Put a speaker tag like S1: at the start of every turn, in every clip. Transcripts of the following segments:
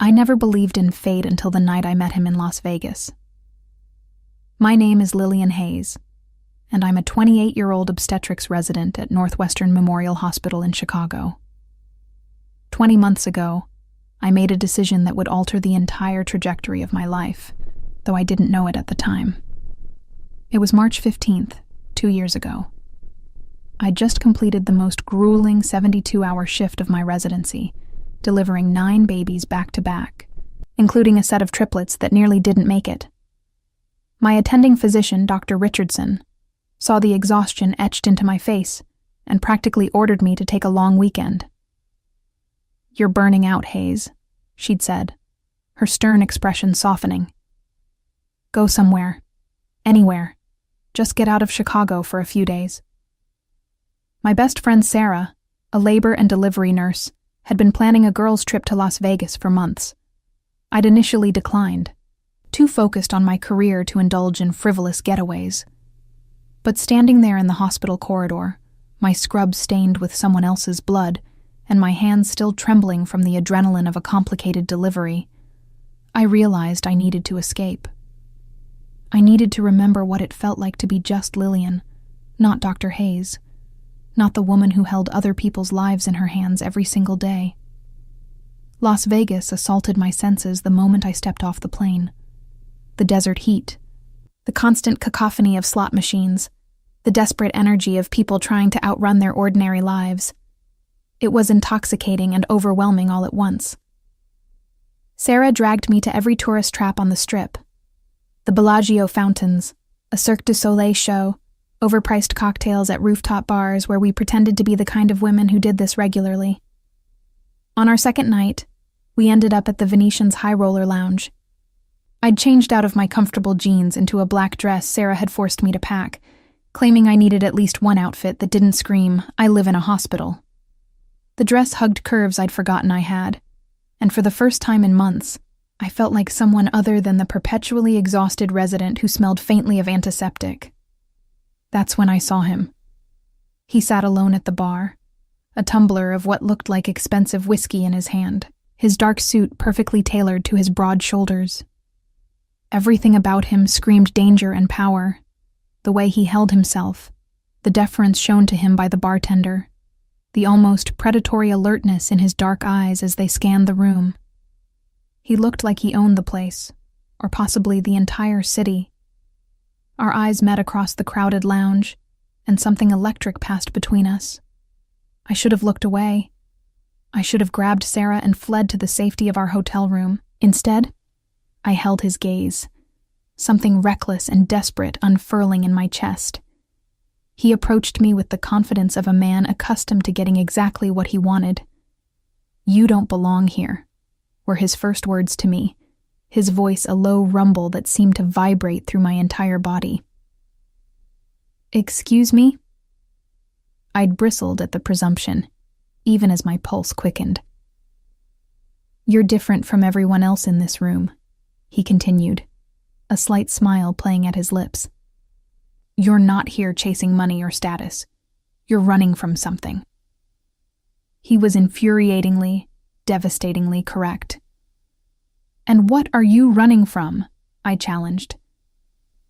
S1: I never believed in fate until the night I met him in Las Vegas. My name is Lillian Hayes, and I'm a 28-year-old obstetrics resident at Northwestern Memorial Hospital in Chicago. 20 months ago, I made a decision that would alter the entire trajectory of my life, though I didn't know it at the time. It was March 15th, 2 years ago. I'd just completed the most grueling 72-hour shift of my residency, delivering 9 babies back-to-back, including a set of triplets that nearly didn't make it. My attending physician, Dr. Richardson, saw the exhaustion etched into my face and practically ordered me to take a long weekend. "You're burning out, Hayes," she'd said, her stern expression softening. "Go somewhere. Anywhere. Just get out of Chicago for a few days." My best friend Sarah, a labor and delivery nurse, had been planning a girls' trip to Las Vegas for months. I'd initially declined, too focused on my career to indulge in frivolous getaways. But standing there in the hospital corridor, my scrub stained with someone else's blood, and my hands still trembling from the adrenaline of a complicated delivery, I realized I needed to escape. I needed to remember what it felt like to be just Lillian, not Dr. Hayes, not the woman who held other people's lives in her hands every single day. Las Vegas assaulted my senses the moment I stepped off the plane. The desert heat, the constant cacophony of slot machines, the desperate energy of people trying to outrun their ordinary lives. It was intoxicating and overwhelming all at once. Sarah dragged me to every tourist trap on the Strip. The Bellagio fountains, a Cirque du Soleil show, overpriced cocktails at rooftop bars where we pretended to be the kind of women who did this regularly. On our second night, we ended up at the Venetian's High Roller Lounge. I'd changed out of my comfortable jeans into a black dress Sarah had forced me to pack, claiming I needed at least one outfit that didn't scream, "I live in a hospital." The dress hugged curves I'd forgotten I had, and for the first time in months, I felt like someone other than the perpetually exhausted resident who smelled faintly of antiseptic. That's when I saw him. He sat alone at the bar, a tumbler of what looked like expensive whiskey in his hand, his dark suit perfectly tailored to his broad shoulders. Everything about him screamed danger and power. The way he held himself, the deference shown to him by the bartender, the almost predatory alertness in his dark eyes as they scanned the room. He looked like he owned the place, or possibly the entire city. Our eyes met across the crowded lounge, and something electric passed between us. I should have looked away. I should have grabbed Sarah and fled to the safety of our hotel room. Instead, I held his gaze, something reckless and desperate unfurling in my chest. He approached me with the confidence of a man accustomed to getting exactly what he wanted. "You don't belong here," were his first words to me, his voice a low rumble that seemed to vibrate through my entire body. "Excuse me?" I'd bristled at the presumption, even as my pulse quickened. "You're different from everyone else in this room," he continued, a slight smile playing at his lips. "You're not here chasing money or status. You're running from something." He was infuriatingly, devastatingly correct. "And what are you running from?" I challenged.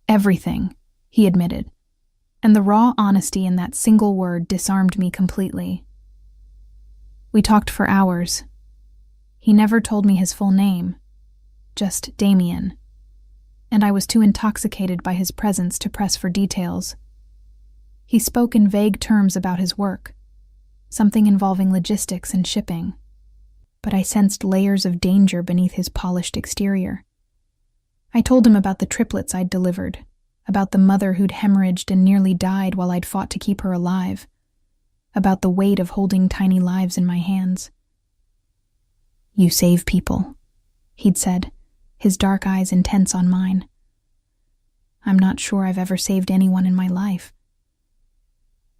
S1: "Everything," he admitted, and the raw honesty in that single word disarmed me completely. We talked for hours. He never told me his full name, just Damien, and I was too intoxicated by his presence to press for details. He spoke in vague terms about his work, something involving logistics and shipping, but I sensed layers of danger beneath his polished exterior. I told him about the triplets I'd delivered, about the mother who'd hemorrhaged and nearly died while I'd fought to keep her alive, about the weight of holding tiny lives in my hands. "You save people," he'd said, his dark eyes intense on mine. I'm not sure I've ever saved anyone in my life.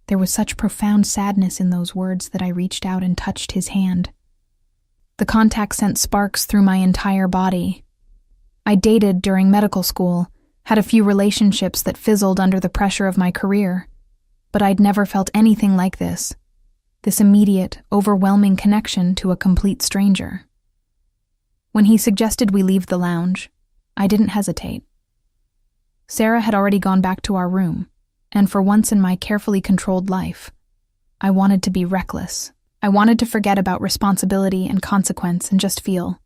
S1: There was such profound sadness in those words that I reached out and touched his hand. The contact sent sparks through my entire body. I dated during medical school, had a few relationships that fizzled under the pressure of my career, but I'd never felt anything like this immediate, overwhelming connection to a complete stranger. When he suggested we leave the lounge, I didn't hesitate. Sarah had already gone back to our room, and for once in my carefully controlled life, I wanted to be reckless. I wanted to forget about responsibility and consequence and just feel.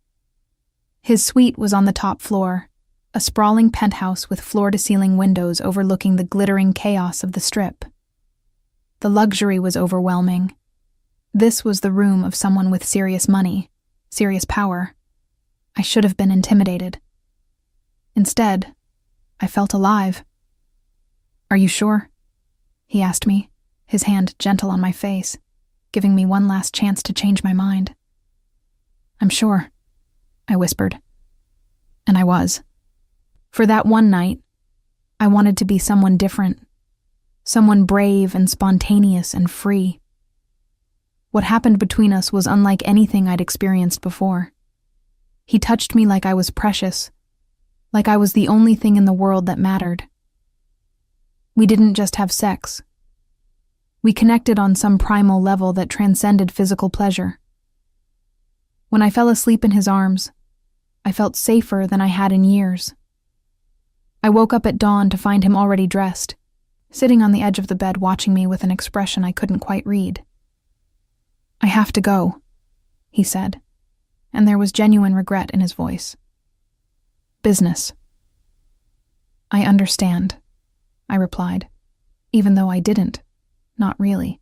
S1: His suite was on the top floor, a sprawling penthouse with floor-to-ceiling windows overlooking the glittering chaos of the Strip. The luxury was overwhelming. This was the room of someone with serious money, serious power. I should have been intimidated. Instead, I felt alive. "Are you sure?" he asked me, his hand gentle on my face, giving me one last chance to change my mind. "I'm sure," I whispered. And I was. For that one night, I wanted to be someone different, someone brave and spontaneous and free. What happened between us was unlike anything I'd experienced before. He touched me like I was precious, like I was the only thing in the world that mattered. We didn't just have sex. We connected on some primal level that transcended physical pleasure. When I fell asleep in his arms, I felt safer than I had in years. I woke up at dawn to find him already dressed, sitting on the edge of the bed watching me with an expression I couldn't quite read. "I have to go," he said, and there was genuine regret in his voice. "Business." "I understand," I replied, even though I didn't, not really.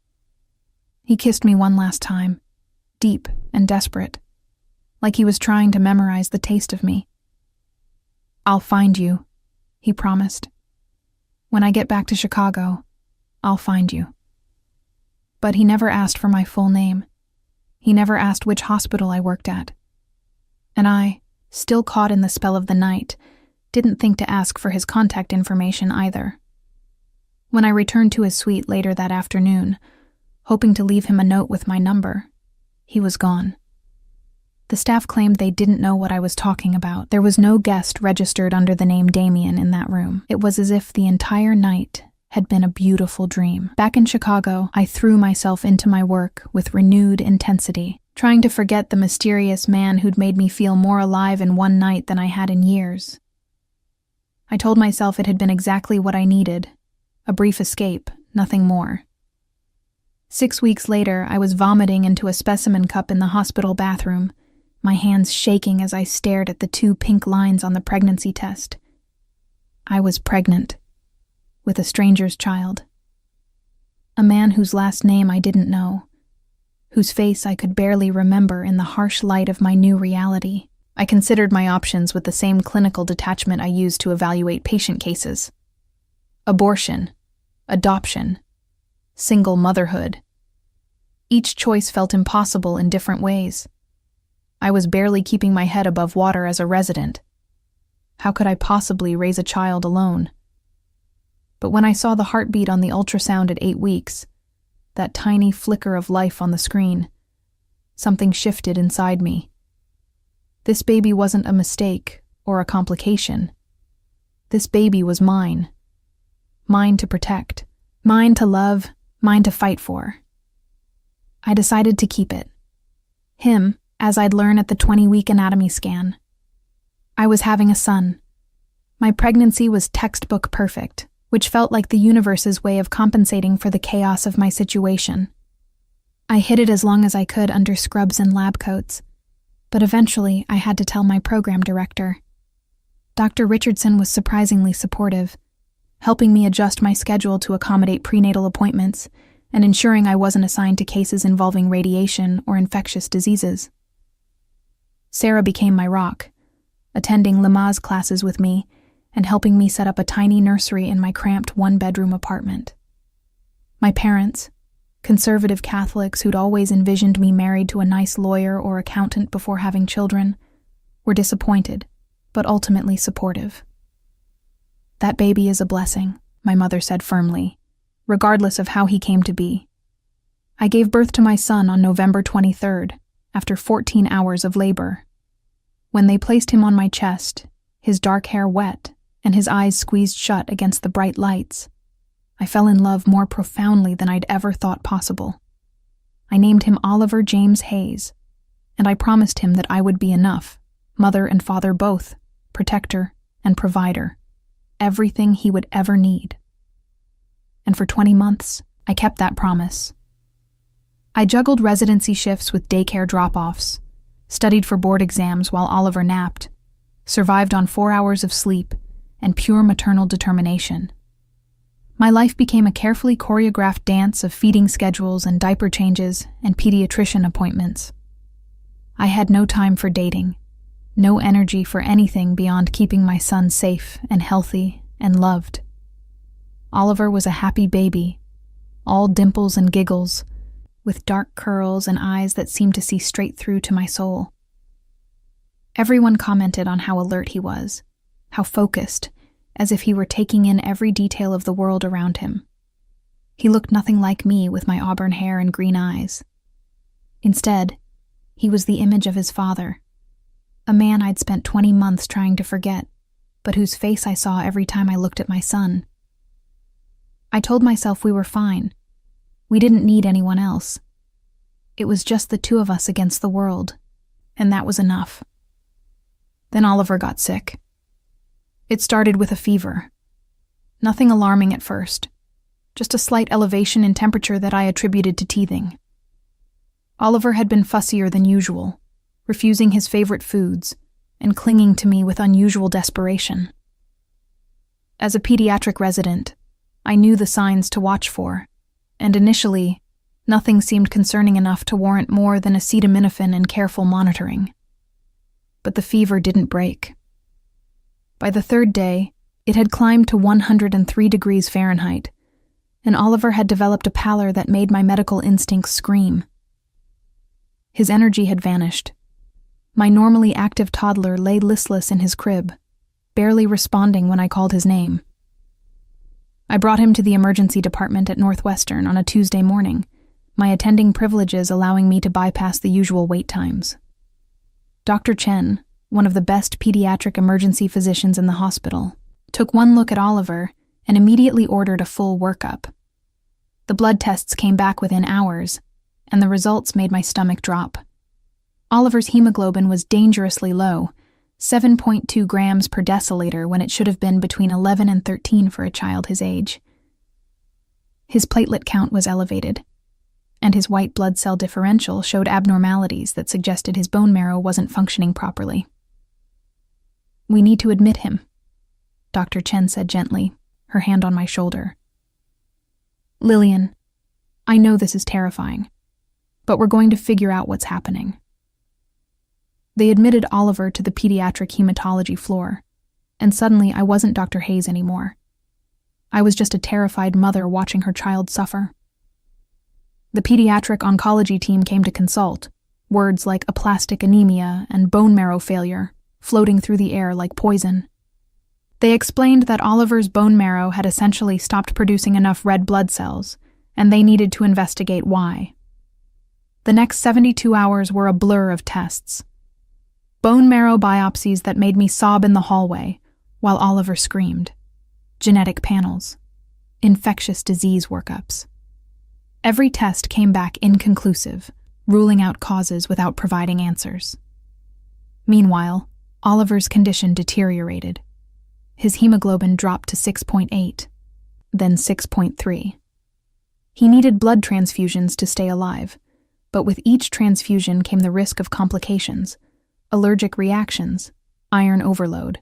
S1: He kissed me one last time, deep and desperate, like he was trying to memorize the taste of me. "I'll find you," he promised. "When I get back to Chicago, I'll find you." But he never asked for my full name. He never asked which hospital I worked at. And I, still caught in the spell of the night, didn't think to ask for his contact information either. When I returned to his suite later that afternoon, hoping to leave him a note with my number, he was gone. The staff claimed they didn't know what I was talking about. There was no guest registered under the name Damien in that room. It was as if the entire night had been a beautiful dream. Back in Chicago, I threw myself into my work with renewed intensity, trying to forget the mysterious man who'd made me feel more alive in one night than I had in years. I told myself it had been exactly what I needed, a brief escape, nothing more. 6 weeks later, I was vomiting into a specimen cup in the hospital bathroom, my hands shaking as I stared at the 2 pink lines on the pregnancy test. I was pregnant, with a stranger's child. A man whose last name I didn't know, whose face I could barely remember in the harsh light of my new reality. I considered my options with the same clinical detachment I used to evaluate patient cases. Abortion, adoption, single motherhood. Each choice felt impossible in different ways. I was barely keeping my head above water as a resident. How could I possibly raise a child alone? But when I saw the heartbeat on the ultrasound at 8 weeks, that tiny flicker of life on the screen, something shifted inside me. This baby wasn't a mistake or a complication. This baby was mine. Mine to protect, mine to love, mine to fight for. I decided to keep it. Him, as I'd learn at the 20-week anatomy scan. I was having a son. My pregnancy was textbook perfect, which felt like the universe's way of compensating for the chaos of my situation. I hid it as long as I could under scrubs and lab coats, but eventually I had to tell my program director. Dr. Richardson was surprisingly supportive, helping me adjust my schedule to accommodate prenatal appointments and ensuring I wasn't assigned to cases involving radiation or infectious diseases. Sarah became my rock, attending Lamaze classes with me and helping me set up a tiny nursery in my cramped one-bedroom apartment. My parents, conservative Catholics who'd always envisioned me married to a nice lawyer or accountant before having children, were disappointed, but ultimately supportive. "That baby is a blessing," my mother said firmly, regardless of how he came to be. I gave birth to my son on November 23rd, after 14 hours of labor. When they placed him on my chest, his dark hair wet and his eyes squeezed shut against the bright lights, I fell in love more profoundly than I'd ever thought possible. I named him Oliver James Hayes, and I promised him that I would be enough, mother and father both, protector and provider, everything he would ever need. And for 20 months, I kept that promise. I juggled residency shifts with daycare drop-offs, studied for board exams while Oliver napped, survived on 4 hours of sleep, and pure maternal determination. My life became a carefully choreographed dance of feeding schedules and diaper changes and pediatrician appointments. I had no time for dating, no energy for anything beyond keeping my son safe and healthy and loved. Oliver was a happy baby, all dimples and giggles, with dark curls and eyes that seemed to see straight through to my soul. Everyone commented on how alert he was, how focused, as if he were taking in every detail of the world around him. He looked nothing like me with my auburn hair and green eyes. Instead, he was the image of his father, a man I'd spent 20 months trying to forget, but whose face I saw every time I looked at my son. I told myself we were fine. We didn't need anyone else. It was just the two of us against the world, and that was enough. Then Oliver got sick. It started with a fever. Nothing alarming at first, just a slight elevation in temperature that I attributed to teething. Oliver had been fussier than usual, refusing his favorite foods and clinging to me with unusual desperation. As a pediatric resident, I knew the signs to watch for, and initially, nothing seemed concerning enough to warrant more than acetaminophen and careful monitoring. But the fever didn't break. By the third day, it had climbed to 103 degrees Fahrenheit, and Oliver had developed a pallor that made my medical instincts scream. His energy had vanished. My normally active toddler lay listless in his crib, barely responding when I called his name. I brought him to the emergency department at Northwestern on a Tuesday morning, my attending privileges allowing me to bypass the usual wait times. Dr. Chen, one of the best pediatric emergency physicians in the hospital, took one look at Oliver and immediately ordered a full workup. The blood tests came back within hours, and the results made my stomach drop. Oliver's hemoglobin was dangerously low, 7.2 grams per deciliter when it should have been between 11 and 13 for a child his age. His platelet count was elevated, and his white blood cell differential showed abnormalities that suggested his bone marrow wasn't functioning properly. "We need to admit him," Dr. Chen said gently, her hand on my shoulder. "Lillian, I know this is terrifying, but we're going to figure out what's happening." They admitted Oliver to the pediatric hematology floor, and suddenly I wasn't Dr. Hayes anymore. I was just a terrified mother watching her child suffer. The pediatric oncology team came to consult, words like aplastic anemia and bone marrow failure floating through the air like poison. They explained that Oliver's bone marrow had essentially stopped producing enough red blood cells, and they needed to investigate why. The next 72 hours were a blur of tests. Bone marrow biopsies that made me sob in the hallway, while Oliver screamed. Genetic panels. Infectious disease workups. Every test came back inconclusive, ruling out causes without providing answers. Meanwhile, Oliver's condition deteriorated. His hemoglobin dropped to 6.8, then 6.3. He needed blood transfusions to stay alive, but with each transfusion came the risk of complications, allergic reactions, iron overload,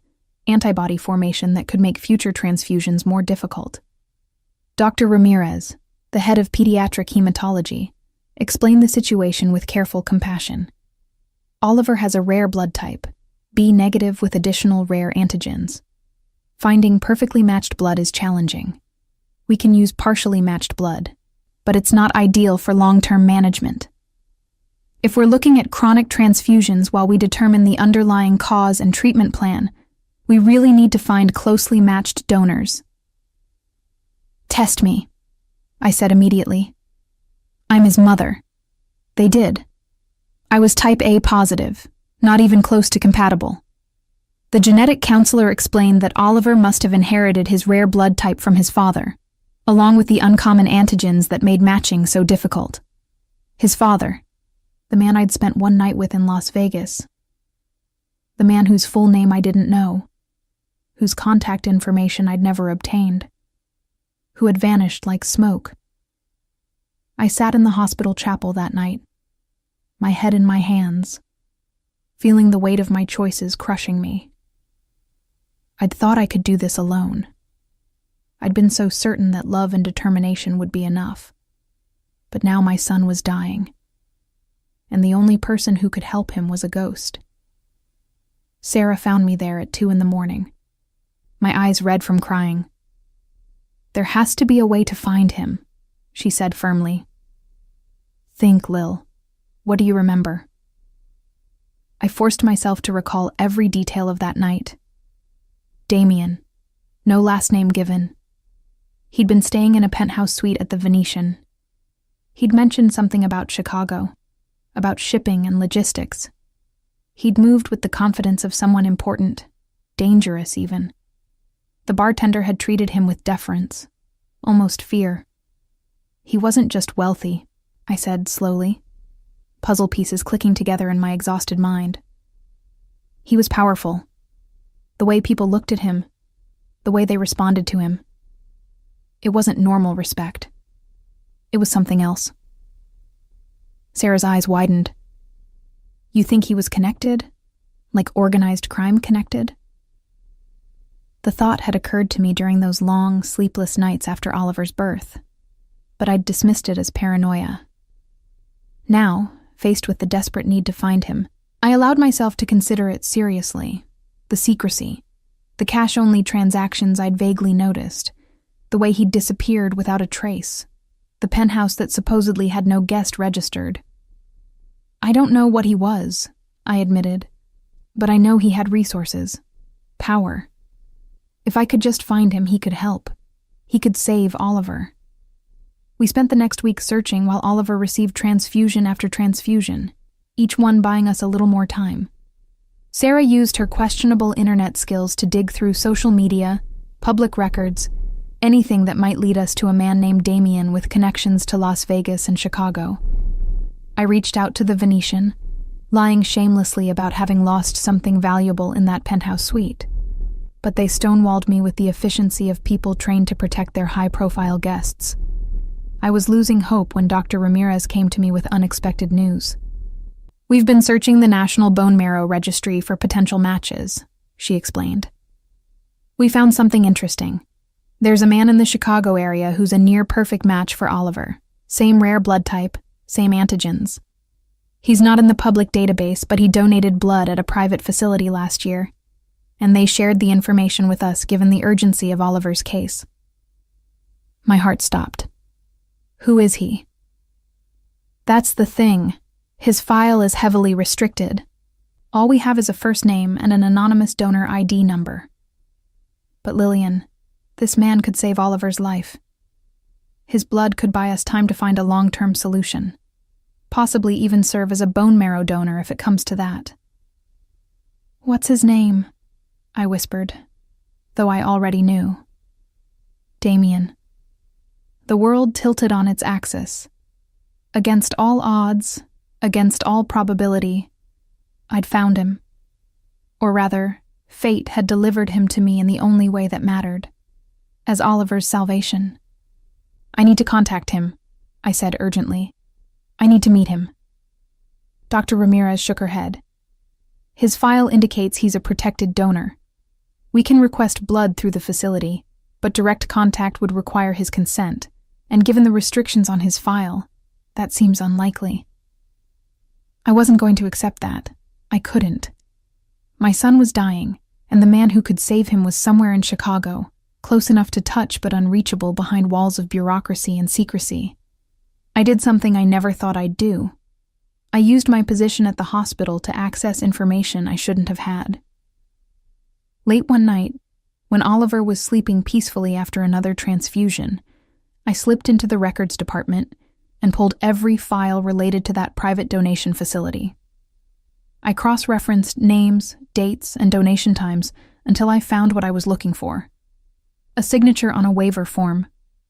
S1: antibody formation that could make future transfusions more difficult. Dr. Ramirez, the head of pediatric hematology, explained the situation with careful compassion. Oliver has a rare blood type, B negative with additional rare antigens. Finding perfectly matched blood is challenging. We can use partially matched blood, but it's not ideal for long-term management. If we're looking at chronic transfusions while we determine the underlying cause and treatment plan, we really need to find closely matched donors. "Test me," I said immediately. "I'm his mother." They did. I was type A positive, not even close to compatible. The genetic counselor explained that Oliver must have inherited his rare blood type from his father, along with the uncommon antigens that made matching so difficult. His father, the man I'd spent one night with in Las Vegas. The man whose full name I didn't know, whose contact information I'd never obtained, who had vanished like smoke. I sat in the hospital chapel that night, my head in my hands, feeling the weight of my choices crushing me. I'd thought I could do this alone. I'd been so certain that love and determination would be enough. But now my son was dying, and the only person who could help him was a ghost. Sarah found me there at 2 a.m, my eyes red from crying. "There has to be a way to find him," she said firmly. "Think, Lil. What do you remember?" I forced myself to recall every detail of that night. Damien, no last name given. He'd been staying in a penthouse suite at the Venetian. He'd mentioned something about Chicago, about shipping and logistics. He'd moved with the confidence of someone important, dangerous even. The bartender had treated him with deference, almost fear. He wasn't just wealthy, I said slowly, puzzle pieces clicking together in my exhausted mind. He was powerful. The way people looked at him, the way they responded to him. It wasn't normal respect. It was something else. Sarah's eyes widened. "You think he was connected? Like organized crime connected?" The thought had occurred to me during those long, sleepless nights after Oliver's birth, but I'd dismissed it as paranoia. Now, faced with the desperate need to find him, I allowed myself to consider it seriously. The secrecy, the cash-only transactions I'd vaguely noticed, the way he'd disappeared without a trace, the penthouse that supposedly had no guest registered. "I don't know what he was," I admitted, "but I know he had resources, power. If I could just find him, he could help. He could save Oliver." We spent the next week searching while Oliver received transfusion after transfusion, each one buying us a little more time. Sarah used her questionable internet skills to dig through social media, public records, anything that might lead us to a man named Damien with connections to Las Vegas and Chicago. I reached out to the Venetian, lying shamelessly about having lost something valuable in that penthouse suite, but they stonewalled me with the efficiency of people trained to protect their high-profile guests. I was losing hope when Dr. Ramirez came to me with unexpected news. "We've been searching the National Bone Marrow Registry for potential matches," she explained. "We found something interesting. There's a man in the Chicago area who's a near-perfect match for Oliver. Same rare blood type, same antigens. He's not in the public database, but he donated blood at a private facility last year, and they shared the information with us given the urgency of Oliver's case." My heart stopped. "Who is he?" "That's the thing. His file is heavily restricted. All we have is a first name and an anonymous donor ID number. But Lillian, this man could save Oliver's life. His blood could buy us time to find a long-term solution, possibly even serve as a bone marrow donor if it comes to that." "What's his name?" I whispered, though I already knew. "Damien." The world tilted on its axis. Against all odds, against all probability, I'd found him. Or rather, fate had delivered him to me in the only way that mattered, as Oliver's salvation. "I need to contact him," I said urgently. "I need to meet him." Dr. Ramirez shook her head. "His file indicates he's a protected donor. We can request blood through the facility, but direct contact would require his consent, and given the restrictions on his file, that seems unlikely." I wasn't going to accept that. I couldn't. My son was dying, and the man who could save him was somewhere in Chicago, close enough to touch but unreachable behind walls of bureaucracy and secrecy. I did something I never thought I'd do. I used my position at the hospital to access information I shouldn't have had. Late one night, when Oliver was sleeping peacefully after another transfusion, I slipped into the records department and pulled every file related to that private donation facility. I cross-referenced names, dates, and donation times until I found what I was looking for. A signature on a waiver form,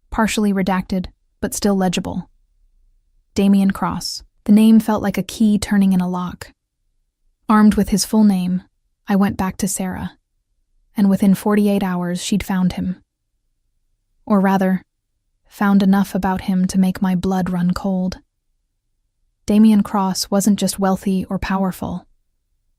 S1: partially redacted, but still legible. Damien Cross. The name felt like a key turning in a lock. Armed with his full name, I went back to Sarah, and within 48 hours she'd found him. Or rather, found enough about him to make my blood run cold. Damian Cross wasn't just wealthy or powerful.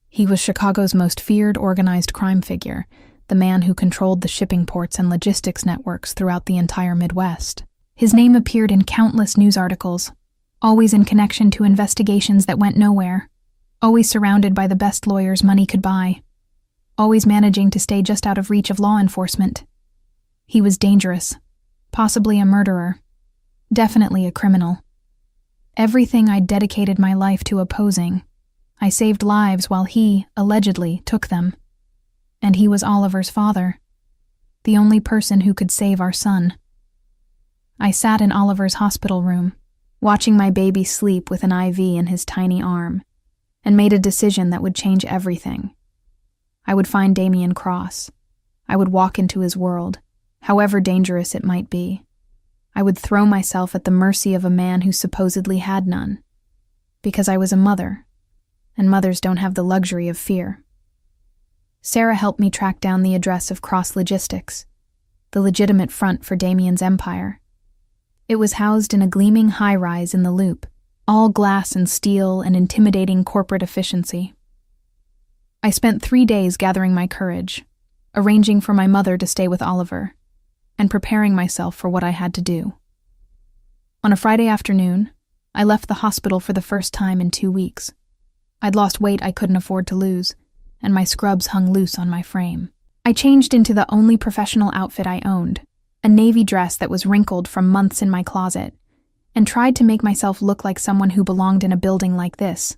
S1: He was Chicago's most feared organized crime figure, the man who controlled the shipping ports and logistics networks throughout the entire Midwest. His name appeared in countless news articles, always in connection to investigations that went nowhere, always surrounded by the best lawyers money could buy, always managing to stay just out of reach of law enforcement. He was dangerous, possibly a murderer, definitely a criminal. Everything I'd dedicated my life to opposing, I saved lives while he, allegedly, took them. And he was Oliver's father, the only person who could save our son. I sat in Oliver's hospital room, watching my baby sleep with an IV in his tiny arm, and made a decision that would change everything. I would find Damian Cross. I would walk into his world, however dangerous it might be. I would throw myself at the mercy of a man who supposedly had none, because I was a mother, and mothers don't have the luxury of fear. Sarah helped me track down the address of Cross Logistics, the legitimate front for Damian's empire. It was housed in a gleaming high-rise in the Loop, all glass and steel and intimidating corporate efficiency. I spent 3 days gathering my courage, arranging for my mother to stay with Oliver, and preparing myself for what I had to do. On a Friday afternoon, I left the hospital for the first time in 2 weeks. I'd lost weight I couldn't afford to lose, and my scrubs hung loose on my frame. I changed into the only professional outfit I owned, a navy dress that was wrinkled from months in my closet, and tried to make myself look like someone who belonged in a building like this.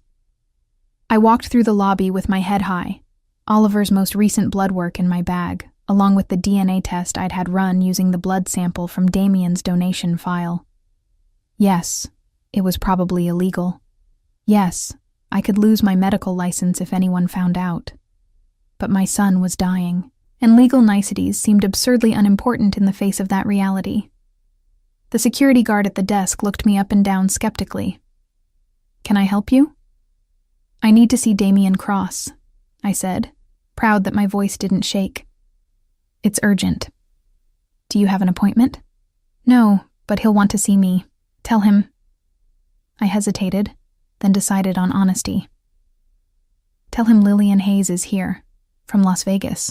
S1: I walked through the lobby with my head high, Oliver's most recent blood work in my bag, along with the DNA test I'd had run using the blood sample from Damian's donation file. Yes, it was probably illegal. Yes, I could lose my medical license if anyone found out. But my son was dying, and legal niceties seemed absurdly unimportant in the face of that reality. The security guard at the desk looked me up and down skeptically. "Can I help you?" "I need to see Damian Cross," I said, proud that my voice didn't shake. "It's urgent." "Do you have an appointment?" "No, but he'll want to see me. Tell him." I hesitated, then decided on honesty. "Tell him Lillian Hayes is here, from Las Vegas,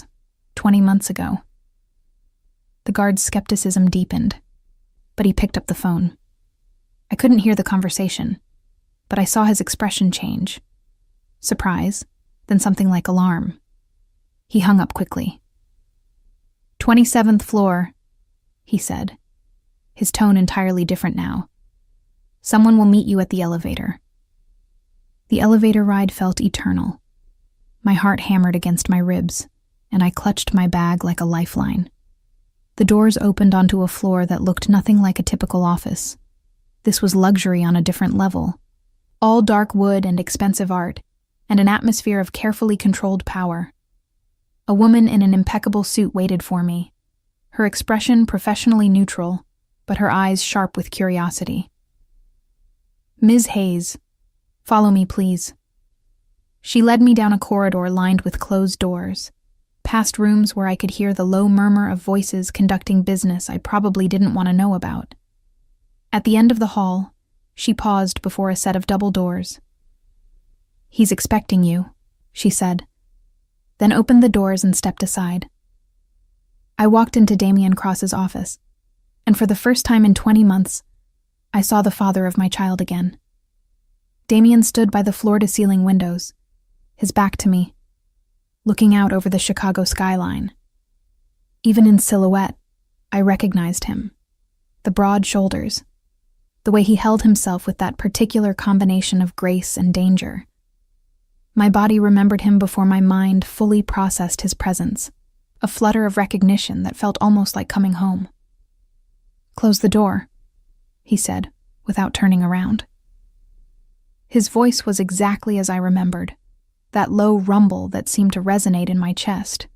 S1: 20 months ago." The guard's skepticism deepened, but he picked up the phone. I couldn't hear the conversation, but I saw his expression change. Surprise, then something like alarm. He hung up quickly. "27th floor," he said, his tone entirely different now. "Someone will meet you at the elevator." The elevator ride felt eternal. My heart hammered against my ribs, and I clutched my bag like a lifeline. The doors opened onto a floor that looked nothing like a typical office. This was luxury on a different level. All dark wood and expensive art, and an atmosphere of carefully controlled power. A woman in an impeccable suit waited for me, her expression professionally neutral, but her eyes sharp with curiosity. "Ms. Hayes, follow me, please." She led me down a corridor lined with closed doors, past rooms where I could hear the low murmur of voices conducting business I probably didn't want to know about. At the end of the hall, she paused before a set of double doors. "He's expecting you," she said, then opened the doors and stepped aside. I walked into Damian Cross's office, and for the first time in 20 months, I saw the father of my child again. Damian stood by the floor-to-ceiling windows, his back to me, looking out over the Chicago skyline. Even in silhouette, I recognized him. The broad shoulders, the way he held himself with that particular combination of grace and danger. My body remembered him before my mind fully processed his presence, a flutter of recognition that felt almost like coming home. "Close the door," he said, without turning around. His voice was exactly as I remembered, that low rumble that seemed to resonate in my chest.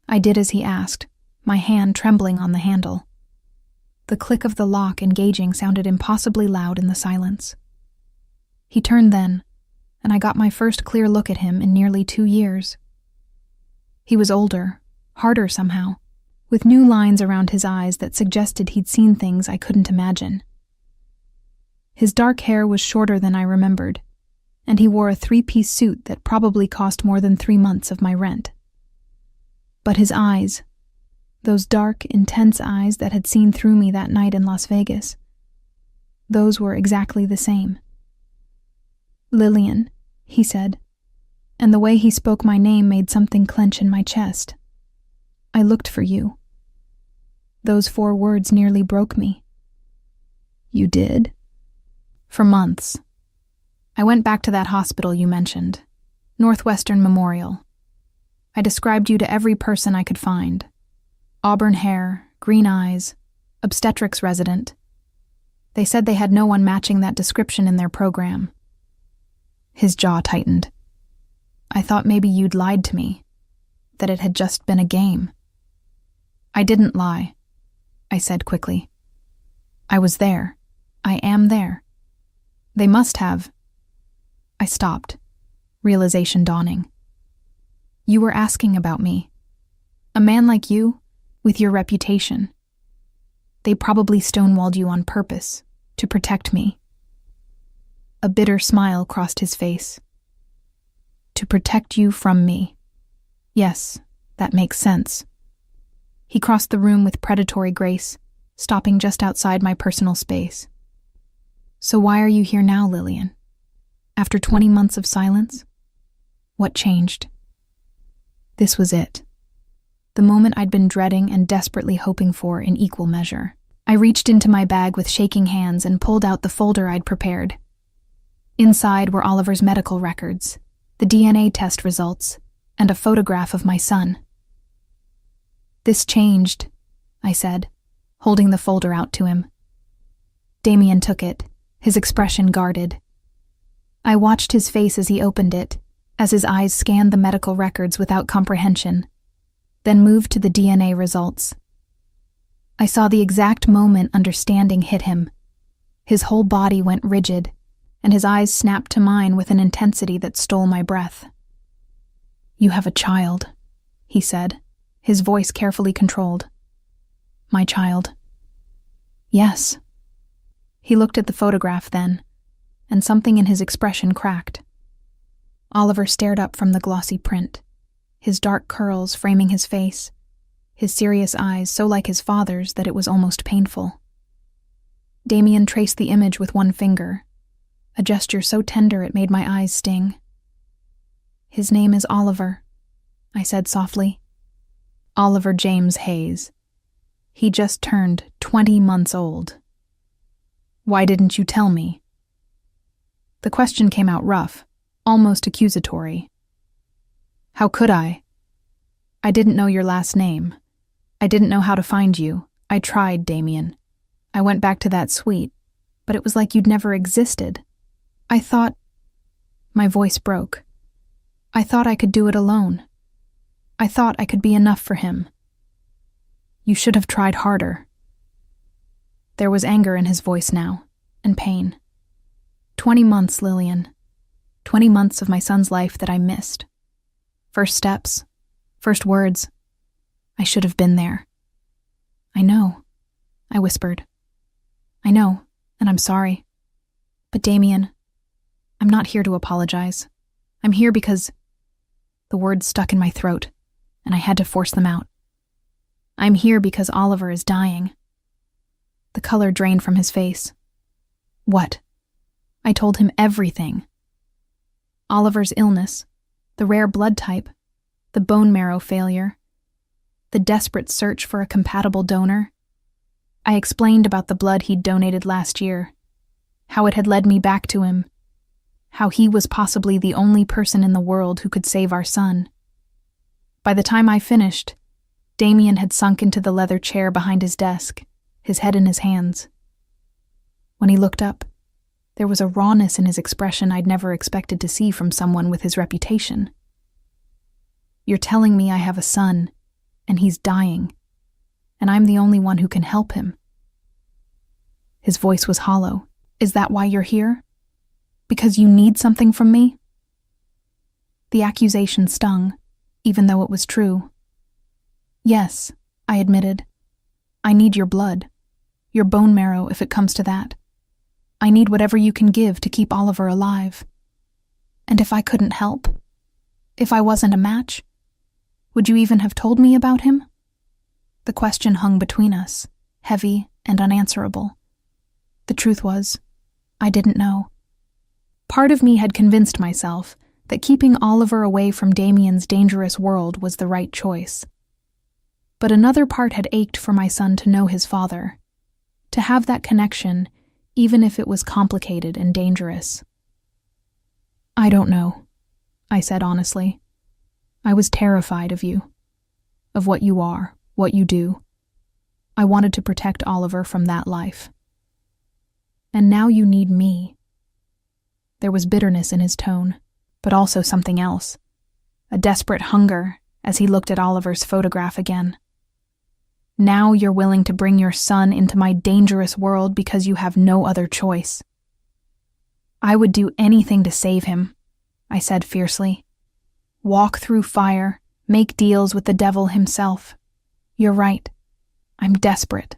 S1: I did as he asked, my hand trembling on the handle. The click of the lock engaging sounded impossibly loud in the silence. He turned then, and I got my first clear look at him in nearly 2 years. He was older, harder somehow, with new lines around his eyes that suggested he'd seen things I couldn't imagine. His dark hair was shorter than I remembered, and he wore a 3-piece suit that probably cost more than 3 months of my rent. But his eyes, those dark, intense eyes that had seen through me that night in Las Vegas, those were exactly the same. "Lillian," he said, and the way he spoke my name made something clench in my chest. "I looked for you." Those 4 words nearly broke me. "You did?" "For months. I went back to that hospital you mentioned, Northwestern Memorial. I described you to every person I could find. Auburn hair, green eyes, obstetrics resident. They said they had no one matching that description in their program." His jaw tightened. "I thought maybe you'd lied to me, that it had just been a game." "I didn't lie," I said quickly. "I was there. I am there. They must have—" I stopped, realization dawning. "You were asking about me. A man like you, with your reputation. They probably stonewalled you on purpose, to protect me." A bitter smile crossed his face. "To protect you from me. Yes, that makes sense." He crossed the room with predatory grace, stopping just outside my personal space. "So why are you here now, Lillian? After 20 months of silence? What changed?" This was it. The moment I'd been dreading and desperately hoping for in equal measure. I reached into my bag with shaking hands and pulled out the folder I'd prepared. Inside were Oliver's medical records, the DNA test results, and a photograph of my son. "This changed," I said, holding the folder out to him. Damien took it, his expression guarded. I watched his face as he opened it, as his eyes scanned the medical records without comprehension, then moved to the DNA results. I saw the exact moment understanding hit him. His whole body went rigid, and his eyes snapped to mine with an intensity that stole my breath. "You have a child," he said, his voice carefully controlled. "My child." "Yes." He looked at the photograph then, and something in his expression cracked. Oliver stared up from the glossy print, his dark curls framing his face, his serious eyes so like his father's that it was almost painful. Damien traced the image with one finger, a gesture so tender it made my eyes sting. "His name is Oliver," I said softly. "Oliver James Hayes. He just turned 20 months old." "Why didn't you tell me?" The question came out rough, almost accusatory. "How could I? I didn't know your last name. I didn't know how to find you. I tried, Damien. I went back to that suite, but it was like you'd never existed. I thought—" My voice broke. "I thought I could do it alone. I thought I could be enough for him." "You should have tried harder." There was anger in his voice now, and pain. 20 months, Lillian. 20 months of my son's life that I missed. First steps, first words. I should have been there. "I know," I whispered. "I know, and I'm sorry. But Damien, I'm not here to apologize. I'm here because—" The words stuck in my throat, and I had to force them out. "I'm here because Oliver is dying." The color drained from his face. "What?" I told him everything. Oliver's illness, the rare blood type, the bone marrow failure, the desperate search for a compatible donor. I explained about the blood he'd donated last year, how it had led me back to him, how he was possibly the only person in the world who could save our son. By the time I finished, Damien had sunk into the leather chair behind his desk, his head in his hands. When he looked up, there was a rawness in his expression I'd never expected to see from someone with his reputation. "You're telling me I have a son, and he's dying, and I'm the only one who can help him." His voice was hollow. "Is that why you're here? Because you need something from me?" The accusation stung, even though it was true. "Yes," I admitted. "I need your blood. Your bone marrow, if it comes to that. I need whatever you can give to keep Oliver alive. And if I couldn't help? If I wasn't a match? Would you even have told me about him?" The question hung between us, heavy and unanswerable. The truth was, I didn't know. Part of me had convinced myself that keeping Oliver away from Damien's dangerous world was the right choice. But another part had ached for my son to know his father, to have that connection, even if it was complicated and dangerous. "I don't know," I said honestly. "I was terrified of you, of what you are, what you do. I wanted to protect Oliver from that life. And now you need me." There was bitterness in his tone, but also something else, a desperate hunger as he looked at Oliver's photograph again. "Now you're willing to bring your son into my dangerous world because you have no other choice." "I would do anything to save him," I said fiercely. "Walk through fire, make deals with the devil himself. You're right. I'm desperate.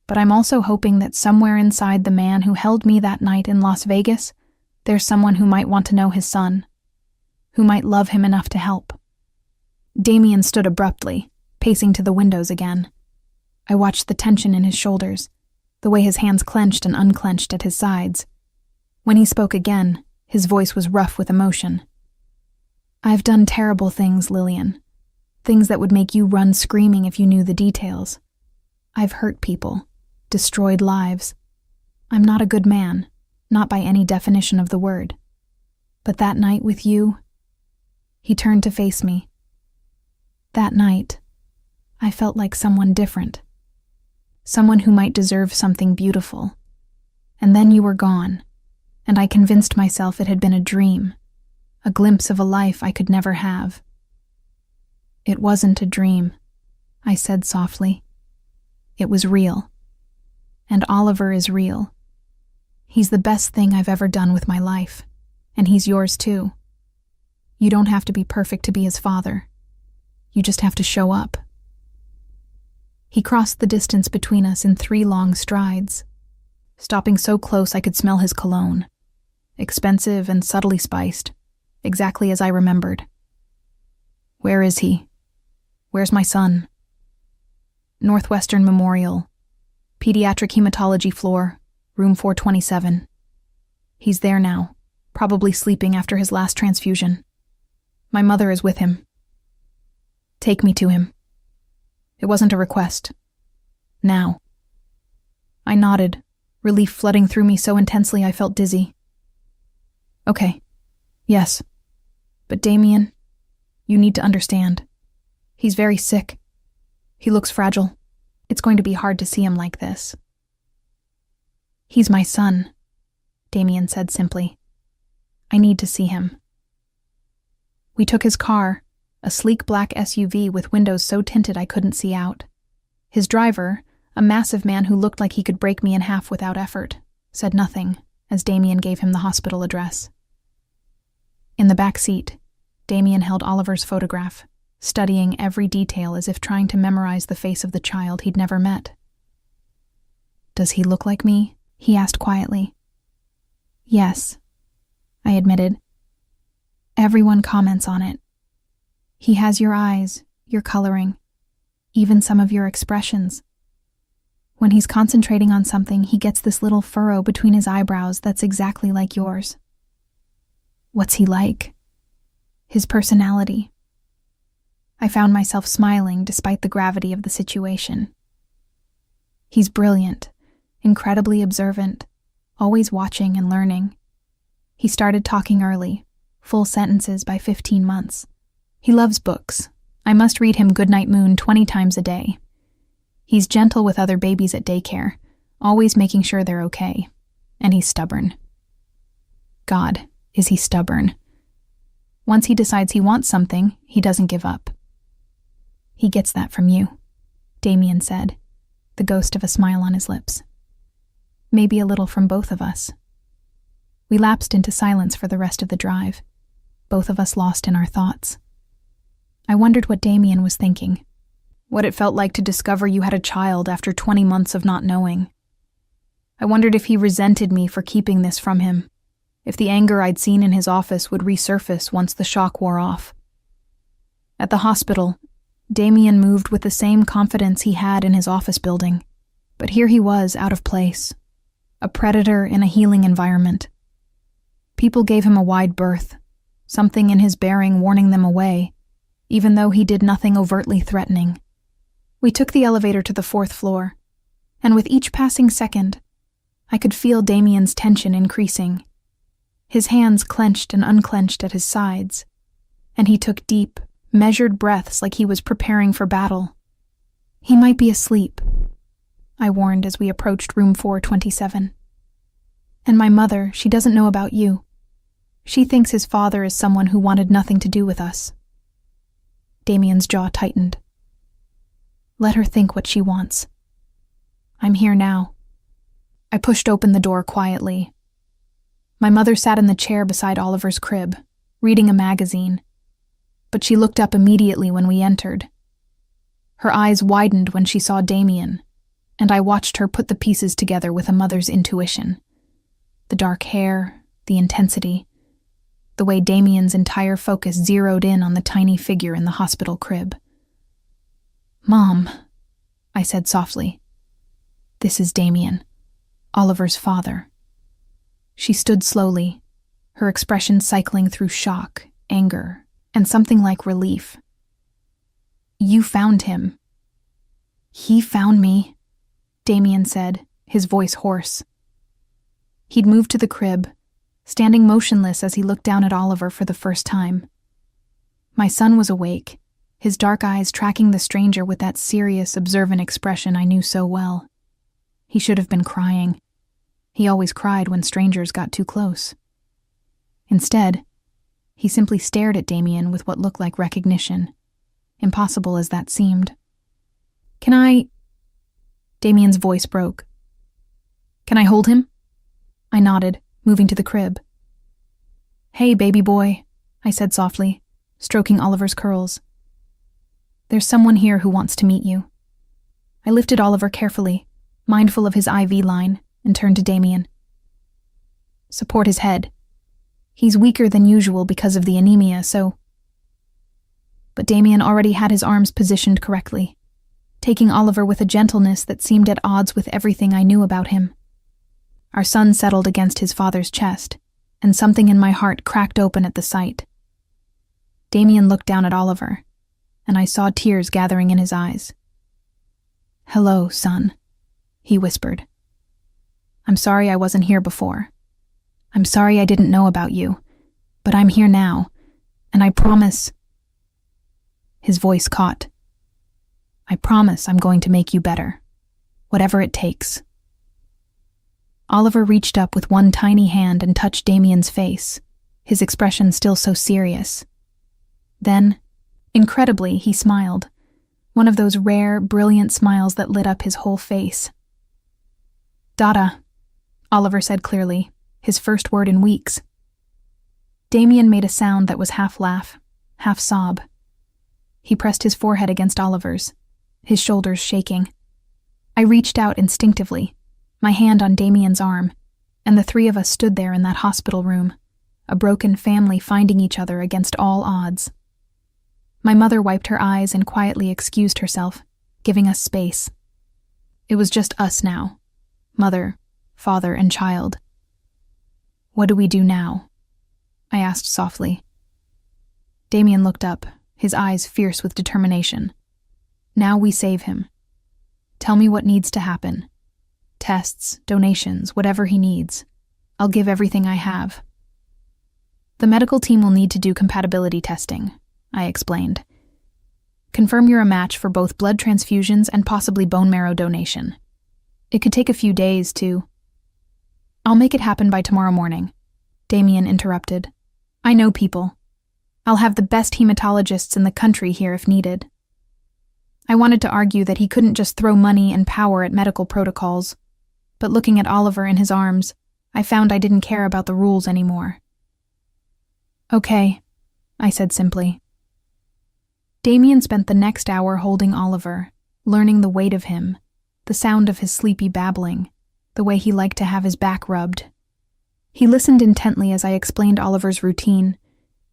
S1: But I'm also hoping that somewhere inside the man who held me that night in Las Vegas, there's someone who might want to know his son, who might love him enough to help." Damien stood abruptly, pacing to the windows again. I watched the tension in his shoulders, the way his hands clenched and unclenched at his sides. When he spoke again, his voice was rough with emotion. "I've done terrible things, Lillian. Things that would make you run screaming if you knew the details. I've hurt people, destroyed lives. I'm not a good man, not by any definition of the word. But that night with you..." He turned to face me. "That night, I felt like someone different. Someone who might deserve something beautiful. And then you were gone, and I convinced myself it had been a dream, a glimpse of a life I could never have." "It wasn't a dream," I said softly. "It was real. And Oliver is real. He's the best thing I've ever done with my life, and he's yours too. You don't have to be perfect to be his father. You just have to show up." He crossed the distance between us in 3 long strides, stopping so close I could smell his cologne, expensive and subtly spiced, exactly as I remembered. "Where is he? Where's my son?" "Northwestern Memorial, pediatric hematology floor, room 427. He's there now, probably sleeping after his last transfusion. My mother is with him. Take me to him." It wasn't a request. "Now." I nodded, relief flooding through me so intensely I felt dizzy. "Okay, yes. But Damien, you need to understand. He's very sick. He looks fragile. It's going to be hard to see him like this." "He's my son," Damien said simply. "I need to see him." We took his car, a sleek black SUV with windows so tinted I couldn't see out. His driver, a massive man who looked like he could break me in half without effort, said nothing as Damien gave him the hospital address. In the back seat, Damien held Oliver's photograph, studying every detail as if trying to memorize the face of the child he'd never met. "Does he look like me?" he asked quietly. "Yes," I admitted. "Everyone comments on it. He has your eyes, your coloring, even some of your expressions. When he's concentrating on something, he gets this little furrow between his eyebrows that's exactly like yours." "What's he like?" "His personality." I found myself smiling despite the gravity of the situation. "He's brilliant, incredibly observant, always watching and learning. He started talking early, full sentences by 15 months. He loves books. I must read him Goodnight Moon 20 times a day. He's gentle with other babies at daycare, always making sure they're okay. And he's stubborn. God, is he stubborn. Once he decides he wants something, he doesn't give up." "He gets that from you," Damien said, the ghost of a smile on his lips. "Maybe a little from both of us." We lapsed into silence for the rest of the drive, both of us lost in our thoughts. I wondered what Damien was thinking, what it felt like to discover you had a child after 20 months of not knowing. I wondered if he resented me for keeping this from him, if the anger I'd seen in his office would resurface once the shock wore off. At the hospital, Damien moved with the same confidence he had in his office building, but here he was out of place, a predator in a healing environment. People gave him a wide berth, something in his bearing warning them away, even though he did nothing overtly threatening. We took the elevator to the 4th floor, and with each passing second, I could feel Damien's tension increasing. His hands clenched and unclenched at his sides, and he took deep, measured breaths like he was preparing for battle. He might be asleep, I warned as we approached room 427. And my mother, she doesn't know about you. She thinks his father is someone who wanted nothing to do with us. Damien's jaw tightened. Let her think what she wants. I'm here now. I pushed open the door quietly. My mother sat in the chair beside Oliver's crib, reading a magazine, but she looked up immediately when we entered. Her eyes widened when she saw Damien, and I watched her put the pieces together with a mother's intuition. The dark hair, the intensity, the way Damien's entire focus zeroed in on the tiny figure in the hospital crib. Mom, I said softly. This is Damien, Oliver's father. She stood slowly, her expression cycling through shock, anger, and something like relief. You found him. He found me, Damien said, his voice hoarse. He'd moved to the crib, standing motionless as he looked down at Oliver for the first time. My son was awake, his dark eyes tracking the stranger with that serious, observant expression I knew so well. He should have been crying. He always cried when strangers got too close. Instead, he simply stared at Damien with what looked like recognition, impossible as that seemed. Can I... Damien's voice broke. Can I hold him? I nodded, moving to the crib. Hey, baby boy, I said softly, stroking Oliver's curls. There's someone here who wants to meet you. I lifted Oliver carefully, mindful of his IV line, and turned to Damien. Support his head. He's weaker than usual because of the anemia, so... But Damien already had his arms positioned correctly, taking Oliver with a gentleness that seemed at odds with everything I knew about him. Our son settled against his father's chest, and something in my heart cracked open at the sight. Damien looked down at Oliver, and I saw tears gathering in his eyes. Hello, son, he whispered. I'm sorry I wasn't here before. I'm sorry I didn't know about you, but I'm here now, and I promise... His voice caught. I promise I'm going to make you better, whatever it takes. Oliver reached up with one tiny hand and touched Damien's face, his expression still so serious. Then, incredibly, he smiled, one of those rare, brilliant smiles that lit up his whole face. Dada, Oliver said clearly, his first word in weeks. Damien made a sound that was half laugh, half sob. He pressed his forehead against Oliver's, his shoulders shaking. I reached out instinctively, my hand on Damien's arm, and the three of us stood there in that hospital room, a broken family finding each other against all odds. My mother wiped her eyes and quietly excused herself, giving us space. It was just us now, mother, father, and child. What do we do now? I asked softly. Damien looked up, his eyes fierce with determination. Now we save him. Tell me what needs to happen. Tests, donations, whatever he needs. I'll give everything I have. The medical team will need to do compatibility testing, I explained. Confirm you're a match for both blood transfusions and possibly bone marrow donation. It could take a few days to... I'll make it happen by tomorrow morning, Damien interrupted. I know people. I'll have the best hematologists in the country here if needed. I wanted to argue that he couldn't just throw money and power at medical protocols, but looking at Oliver in his arms, I found I didn't care about the rules anymore. Okay, I said simply. Damien spent the next hour holding Oliver, learning the weight of him, the sound of his sleepy babbling, the way he liked to have his back rubbed. He listened intently as I explained Oliver's routine,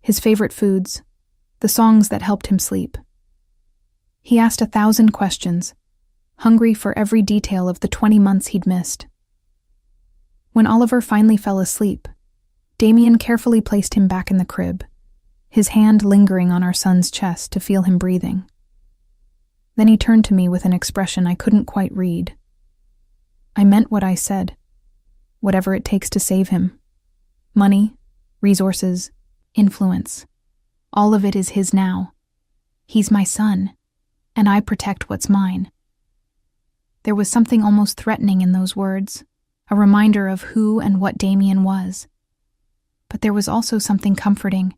S1: his favorite foods, the songs that helped him sleep. He asked 1,000 questions, hungry for every detail of the 20 months he'd missed. When Oliver finally fell asleep, Damien carefully placed him back in the crib, his hand lingering on our son's chest to feel him breathing. Then he turned to me with an expression I couldn't quite read. I meant what I said. Whatever it takes to save him. Money, resources, influence. All of it is his now. He's my son, and I protect what's mine. There was something almost threatening in those words, a reminder of who and what Damien was. But there was also something comforting,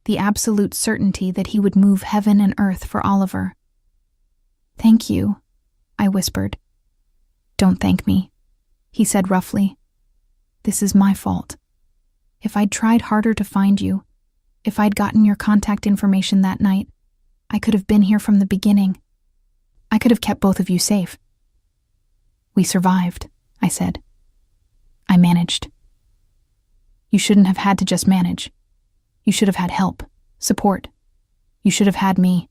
S1: the absolute certainty that he would move heaven and earth for Oliver. "Thank you," I whispered. "Don't thank me," he said roughly. "This is my fault. If I'd tried harder to find you, if I'd gotten your contact information that night, I could have been here from the beginning. I could have kept both of you safe." "We survived," I said. "I managed." "You shouldn't have had to just manage. You should have had help, support. You should have had me."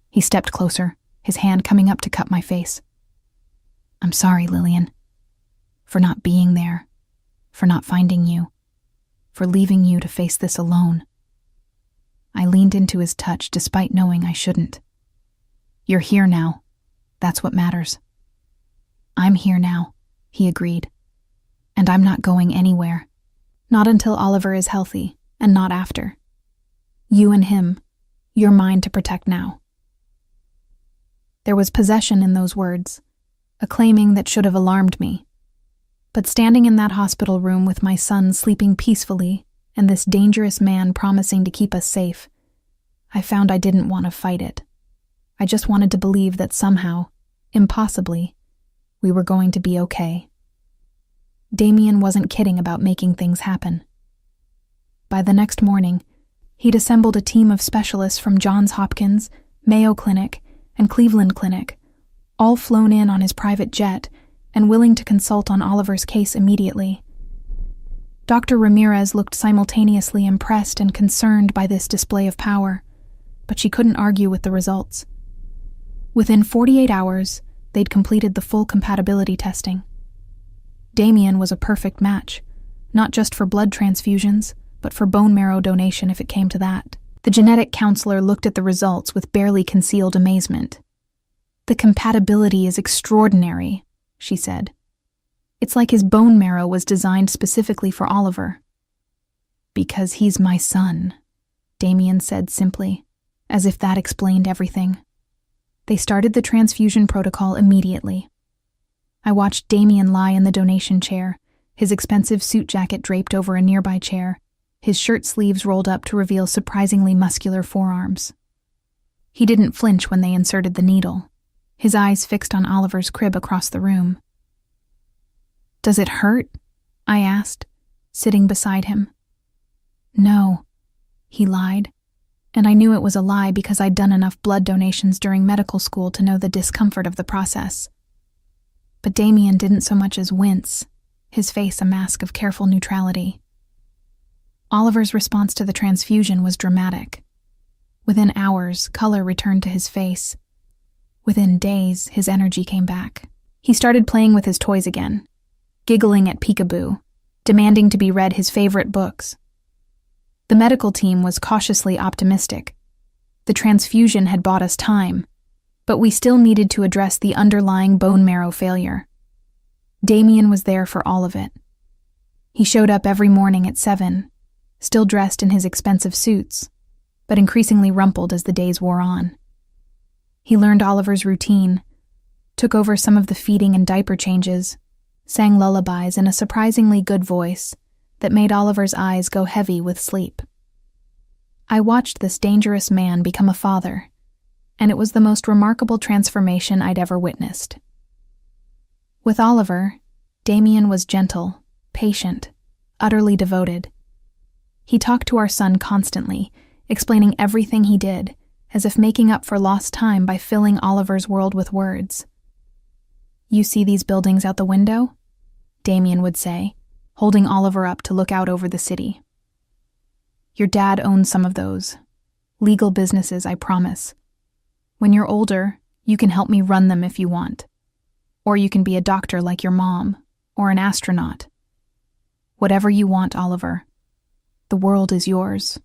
S1: He stepped closer, his hand coming up to cup my face. "I'm sorry, Lillian, for not being there, for not finding you, for leaving you to face this alone." I leaned into his touch despite knowing I shouldn't. "You're here now. That's what matters." "I'm here now," he agreed. "And I'm not going anywhere. Not until Oliver is healthy, and not after. You and him, you're mine to protect now." There was possession in those words, a claiming that should have alarmed me. But standing in that hospital room with my son sleeping peacefully and this dangerous man promising to keep us safe, I found I didn't want to fight it. I just wanted to believe that somehow, impossibly, we were going to be okay. Damien wasn't kidding about making things happen. By the next morning, he'd assembled a team of specialists from Johns Hopkins, Mayo Clinic, and Cleveland Clinic, all flown in on his private jet and willing to consult on Oliver's case immediately. Dr. Ramirez looked simultaneously impressed and concerned by this display of power, but she couldn't argue with the results. Within 48 hours, they'd completed the full compatibility testing. Damien was a perfect match, not just for blood transfusions, but for bone marrow donation if it came to that. The genetic counselor looked at the results with barely concealed amazement. "The compatibility is extraordinary," she said. "It's like his bone marrow was designed specifically for Oliver." "Because he's my son," Damien said simply, as if that explained everything. They started the transfusion protocol immediately. I watched Damien lie in the donation chair, his expensive suit jacket draped over a nearby chair, his shirt sleeves rolled up to reveal surprisingly muscular forearms. He didn't flinch when they inserted the needle, his eyes fixed on Oliver's crib across the room. "Does it hurt?" I asked, sitting beside him. "No," he lied, and I knew it was a lie because I'd done enough blood donations during medical school to know the discomfort of the process. But Damien didn't so much as wince, his face a mask of careful neutrality. Oliver's response to the transfusion was dramatic. Within hours, color returned to his face. Within days, his energy came back. He started playing with his toys again, giggling at peekaboo, demanding to be read his favorite books. The medical team was cautiously optimistic. The transfusion had bought us time, but we still needed to address the underlying bone marrow failure. Damien was there for all of it. He showed up every morning at 7, still dressed in his expensive suits, but increasingly rumpled as the days wore on. He learned Oliver's routine, took over some of the feeding and diaper changes, sang lullabies in a surprisingly good voice that made Oliver's eyes go heavy with sleep. I watched this dangerous man become a father, and it was the most remarkable transformation I'd ever witnessed. With Oliver, Damien was gentle, patient, utterly devoted. He talked to our son constantly, explaining everything he did, as if making up for lost time by filling Oliver's world with words. "You see these buildings out the window?" Damien would say, holding Oliver up to look out over the city. "Your dad owns some of those. Legal businesses, I promise. When you're older, you can help me run them if you want. Or you can be a doctor like your mom, or an astronaut. Whatever you want, Oliver. The world is yours."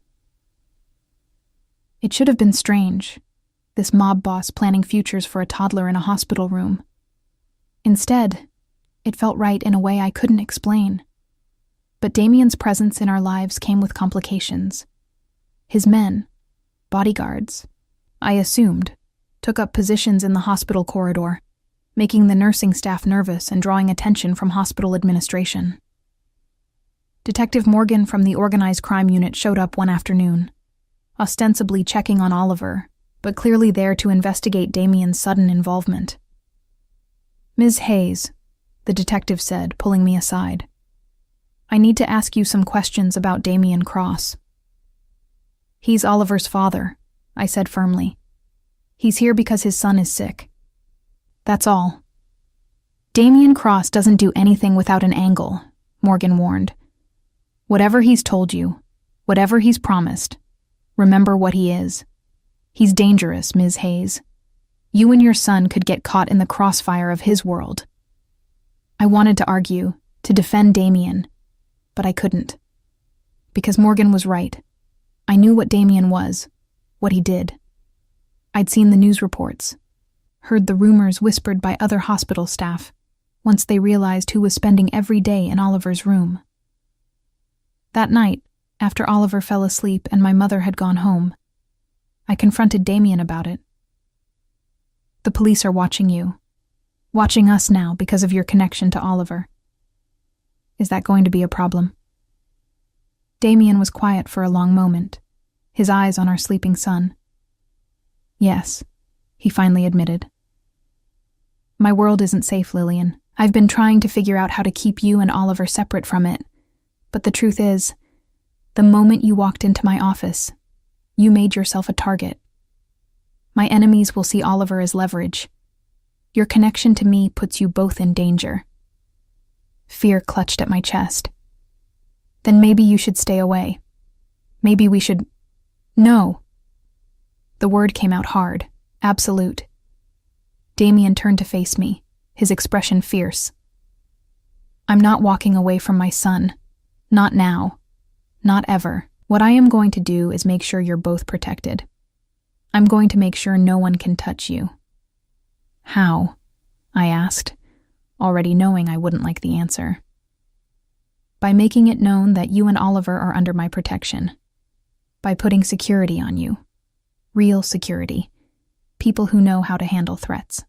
S1: It should have been strange, this mob boss planning futures for a toddler in a hospital room. Instead, it felt right in a way I couldn't explain. But Damien's presence in our lives came with complications. His men, bodyguards, I assumed, took up positions in the hospital corridor, making the nursing staff nervous and drawing attention from hospital administration. Detective Morgan from the Organized Crime Unit showed up one afternoon, ostensibly checking on Oliver, but clearly there to investigate Damien's sudden involvement. "Ms. Hayes," the detective said, pulling me aside, "I need to ask you some questions about Damien Cross." "He's Oliver's father," I said firmly. "He's here because his son is sick. That's all." "Damien Cross doesn't do anything without an angle," Morgan warned. "Whatever he's told you, whatever he's promised, remember what he is. He's dangerous, Ms. Hayes. You and your son could get caught in the crossfire of his world." I wanted to argue, to defend Damien, but I couldn't. Because Morgan was right. I knew what Damien was, what he did. I'd seen the news reports, heard the rumors whispered by other hospital staff, once they realized who was spending every day in Oliver's room. That night, after Oliver fell asleep and my mother had gone home, I confronted Damien about it. "The police are watching you. Watching us now because of your connection to Oliver. Is that going to be a problem?" Damien was quiet for a long moment, his eyes on our sleeping son. "Yes," he finally admitted. "My world isn't safe, Lillian. I've been trying to figure out how to keep you and Oliver separate from it. But the truth is, the moment you walked into my office, you made yourself a target. My enemies will see Oliver as leverage. Your connection to me puts you both in danger." Fear clutched at my chest. "Then maybe you should stay away. Maybe we should—" "No." The word came out hard, absolute. Damien turned to face me, his expression fierce. "I'm not walking away from my son. Not now. Not ever. What I am going to do is make sure you're both protected. I'm going to make sure no one can touch you." "How?" I asked, already knowing I wouldn't like the answer. "By making it known that you and Oliver are under my protection. By putting security on you. Real security. People who know how to handle threats.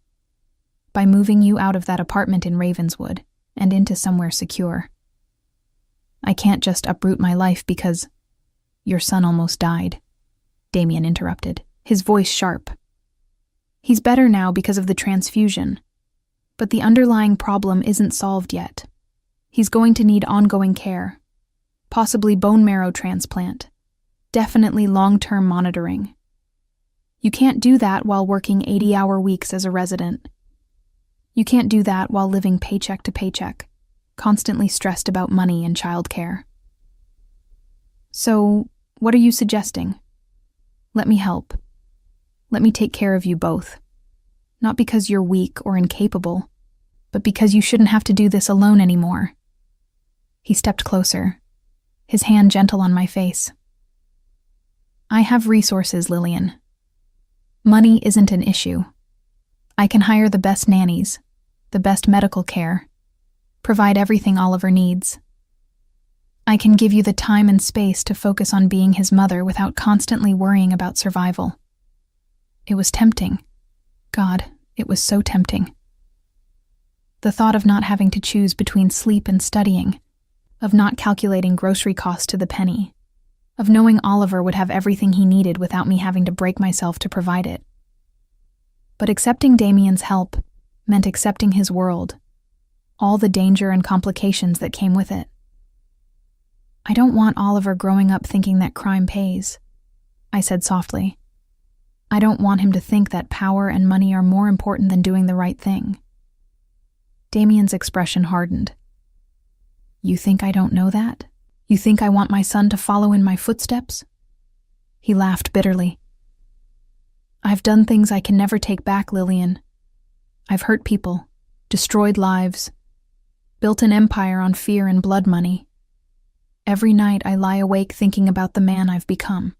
S1: By moving you out of that apartment in Ravenswood and into somewhere secure. I can't just uproot my life because—" "Your son almost died," Damien interrupted, his voice sharp. "He's better now because of the transfusion. But the underlying problem isn't solved yet. He's going to need ongoing care. Possibly bone marrow transplant. Definitely long-term monitoring. You can't do that while working 80-hour weeks as a resident. You can't do that while living paycheck to paycheck, constantly stressed about money and childcare. So, what are you suggesting? Let me help. Let me take care of you both. Not because you're weak or incapable, but because you shouldn't have to do this alone anymore." He stepped closer, his hand gentle on my face. "I have resources, Lillian. Money isn't an issue. I can hire the best nannies, the best medical care, provide everything Oliver needs. I can give you the time and space to focus on being his mother without constantly worrying about survival." It was tempting. God, it was so tempting. The thought of not having to choose between sleep and studying, of not calculating grocery costs to the penny, of knowing Oliver would have everything he needed without me having to break myself to provide it. But accepting Damien's help meant accepting his world, all the danger and complications that came with it. I don't want Oliver growing up thinking that crime pays. I said softly. I don't want him to think that power and money are more important than doing the right thing. Damien's expression hardened. You think I don't know that? You think I want my son to follow in my footsteps? He laughed bitterly. I've done things I can never take back, Lillian. I've hurt people, destroyed lives, built an empire on fear and blood money. Every night I lie awake thinking about the man I've become.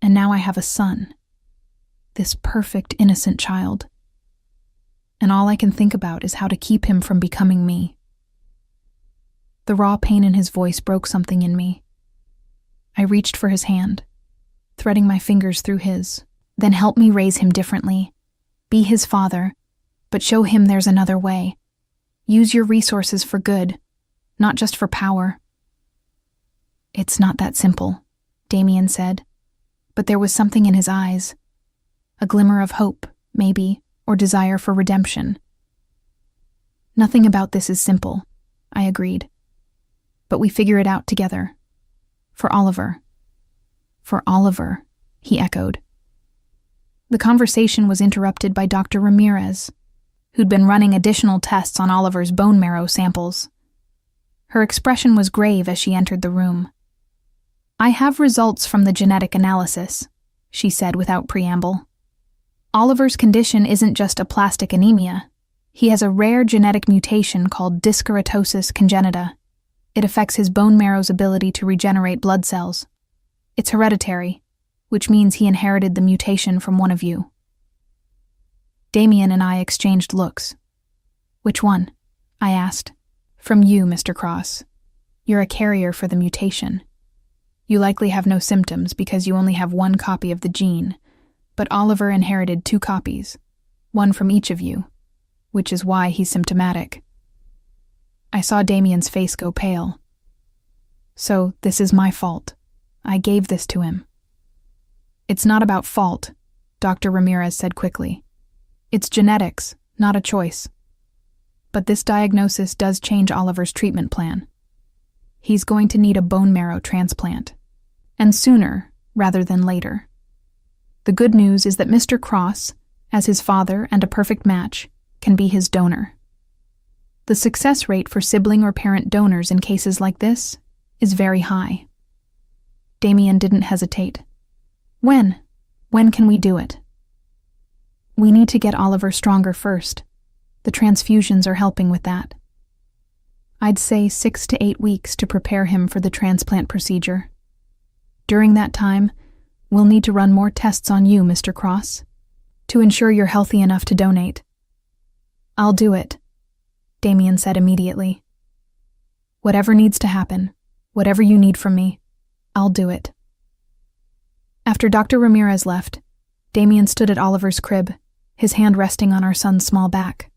S1: And now I have a son. This perfect, innocent child. And all I can think about is how to keep him from becoming me. The raw pain in his voice broke something in me. I reached for his hand, threading my fingers through his. Then help me raise him differently. Be his father, but show him there's another way. Use your resources for good, not just for power. It's not that simple, Damien said, but there was something in his eyes. A glimmer of hope, maybe, or desire for redemption. Nothing about this is simple, I agreed. But we figure it out together. For Oliver. For Oliver, he echoed. The conversation was interrupted by Dr. Ramirez, who'd been running additional tests on Oliver's bone marrow samples. Her expression was grave as she entered the room. I have results from the genetic analysis, she said without preamble. Oliver's condition isn't just aplastic anemia. He has a rare genetic mutation called dyskeratosis congenita. It affects his bone marrow's ability to regenerate blood cells. It's hereditary, which means he inherited the mutation from one of you. Damien and I exchanged looks. Which one? I asked. From you, Mr. Cross. You're a carrier for the mutation. You likely have no symptoms because you only have one copy of the gene, but Oliver inherited 2 copies, one from each of you, which is why he's symptomatic. I saw Damien's face go pale. So this is my fault. I gave this to him. It's not about fault, Dr. Ramirez said quickly. It's genetics, not a choice. But this diagnosis does change Oliver's treatment plan. He's going to need a bone marrow transplant, and sooner rather than later. The good news is that Mr. Cross, as his father and a perfect match, can be his donor. The success rate for sibling or parent donors in cases like this is very high. Damien didn't hesitate. When? When can we do it? We need to get Oliver stronger first. The transfusions are helping with that. I'd say 6 to 8 weeks to prepare him for the transplant procedure. During that time, we'll need to run more tests on you, Mr. Cross, to ensure you're healthy enough to donate. I'll do it, Damien said immediately. Whatever needs to happen, whatever you need from me, I'll do it. After Dr. Ramirez left, Damien stood at Oliver's crib, his hand resting on our son's small back.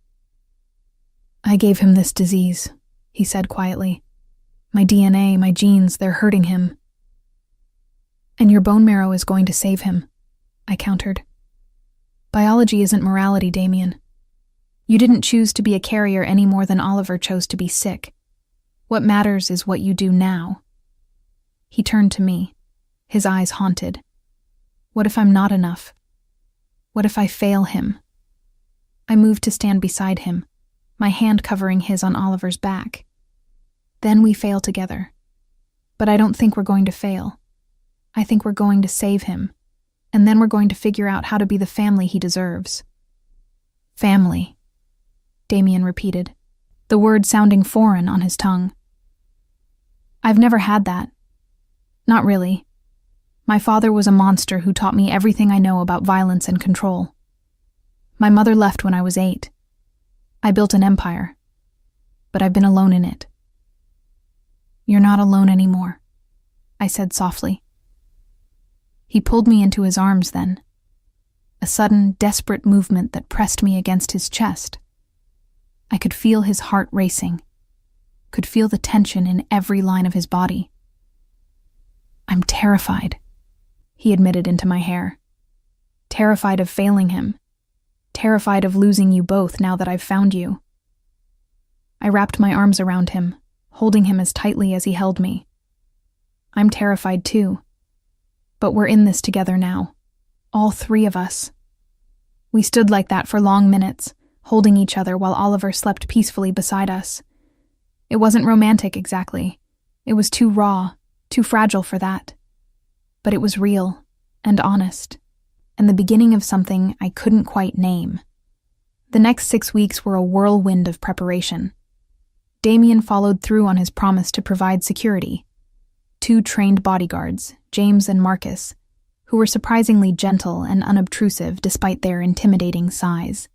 S1: I gave him this disease, he said quietly. My DNA, my genes, they're hurting him. And your bone marrow is going to save him, I countered. Biology isn't morality, Damien. You didn't choose to be a carrier any more than Oliver chose to be sick. What matters is what you do now. He turned to me, his eyes haunted. What if I'm not enough? What if I fail him? I moved to stand beside him, my hand covering his on Oliver's back. Then we fail together. But I don't think we're going to fail. I think we're going to save him, and then we're going to figure out how to be the family he deserves. Family, Damien repeated, the word sounding foreign on his tongue. I've never had that. Not really. My father was a monster who taught me everything I know about violence and control. My mother left when I was 8. I built an empire, but I've been alone in it. You're not alone anymore, I said softly. He pulled me into his arms then, a sudden, desperate movement that pressed me against his chest. I could feel his heart racing, could feel the tension in every line of his body. I'm terrified, he admitted into my hair. Terrified of failing him. Terrified of losing you both now that I've found you. I wrapped my arms around him, holding him as tightly as he held me. I'm terrified too. But we're in this together now. All three of us. We stood like that for long minutes, holding each other while Oliver slept peacefully beside us. It wasn't romantic exactly. It was too raw, too fragile for that. But it was real and honest, and the beginning of something I couldn't quite name. The next 6 weeks were a whirlwind of preparation. Damien followed through on his promise to provide security. 2 trained bodyguards, James and Marcus, who were surprisingly gentle and unobtrusive despite their intimidating size.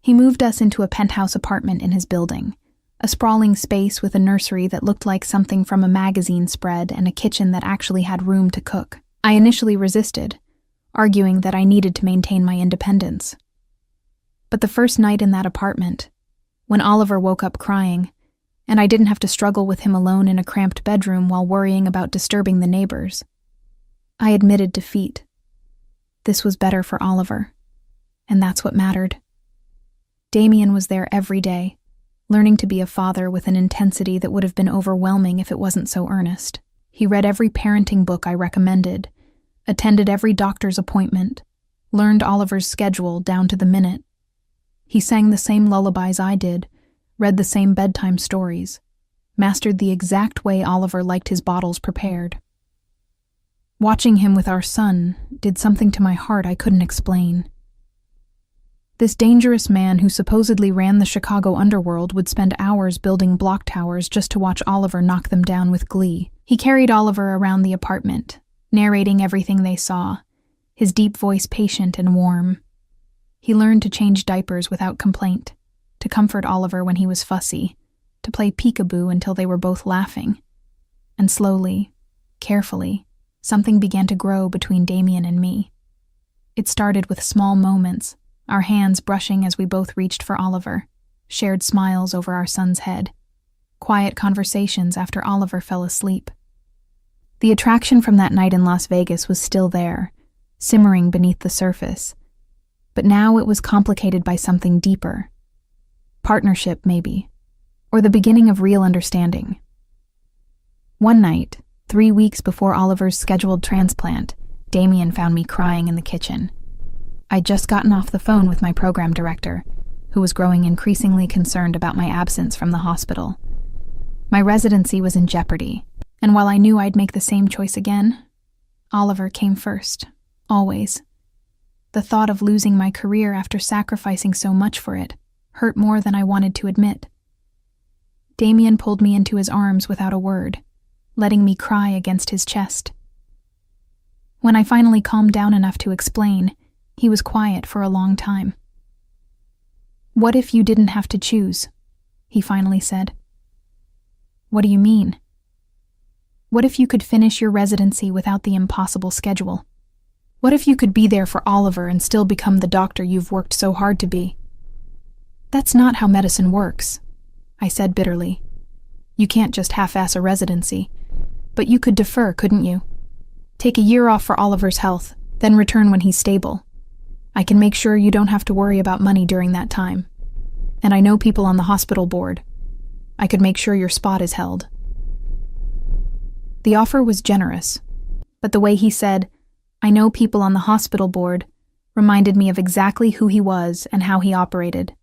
S1: He moved us into a penthouse apartment in his building, a sprawling space with a nursery that looked like something from a magazine spread and a kitchen that actually had room to cook. I initially resisted, arguing that I needed to maintain my independence. But the first night in that apartment, when Oliver woke up crying, and I didn't have to struggle with him alone in a cramped bedroom while worrying about disturbing the neighbors, I admitted defeat. This was better for Oliver, and that's what mattered. Damien was there every day, learning to be a father with an intensity that would have been overwhelming if it wasn't so earnest. He read every parenting book I recommended, attended every doctor's appointment, learned Oliver's schedule down to the minute. He sang the same lullabies I did, read the same bedtime stories, mastered the exact way Oliver liked his bottles prepared. Watching him with our son did something to my heart I couldn't explain. This dangerous man who supposedly ran the Chicago underworld would spend hours building block towers just to watch Oliver knock them down with glee. He carried Oliver around the apartment, narrating everything they saw, his deep voice patient and warm. He learned to change diapers without complaint, to comfort Oliver when he was fussy, to play peekaboo until they were both laughing. And slowly, carefully, something began to grow between Damien and me. It started with small moments, our hands brushing as we both reached for Oliver, shared smiles over our son's head, quiet conversations after Oliver fell asleep. The attraction from that night in Las Vegas was still there, simmering beneath the surface, but now it was complicated by something deeper. Partnership, maybe, or the beginning of real understanding. One night, 3 weeks before Oliver's scheduled transplant, Damien found me crying in the kitchen. I'd just gotten off the phone with my program director, who was growing increasingly concerned about my absence from the hospital. My residency was in jeopardy, and while I knew I'd make the same choice again, Oliver came first, always. The thought of losing my career after sacrificing so much for it hurt more than I wanted to admit. Damien pulled me into his arms without a word, letting me cry against his chest. When I finally calmed down enough to explain, he was quiet for a long time. "What if you didn't have to choose?" he finally said. "What do you mean?" "What if you could finish your residency without the impossible schedule? What if you could be there for Oliver and still become the doctor you've worked so hard to be?" "That's not how medicine works," I said bitterly. "You can't just half-ass a residency. But you could defer, couldn't you? Take a year off for Oliver's health, then return when he's stable. I can make sure you don't have to worry about money during that time. And I know people on the hospital board. I could make sure your spot is held." The offer was generous, but the way he said, "I know people on the hospital board," reminded me of exactly who he was and how he operated.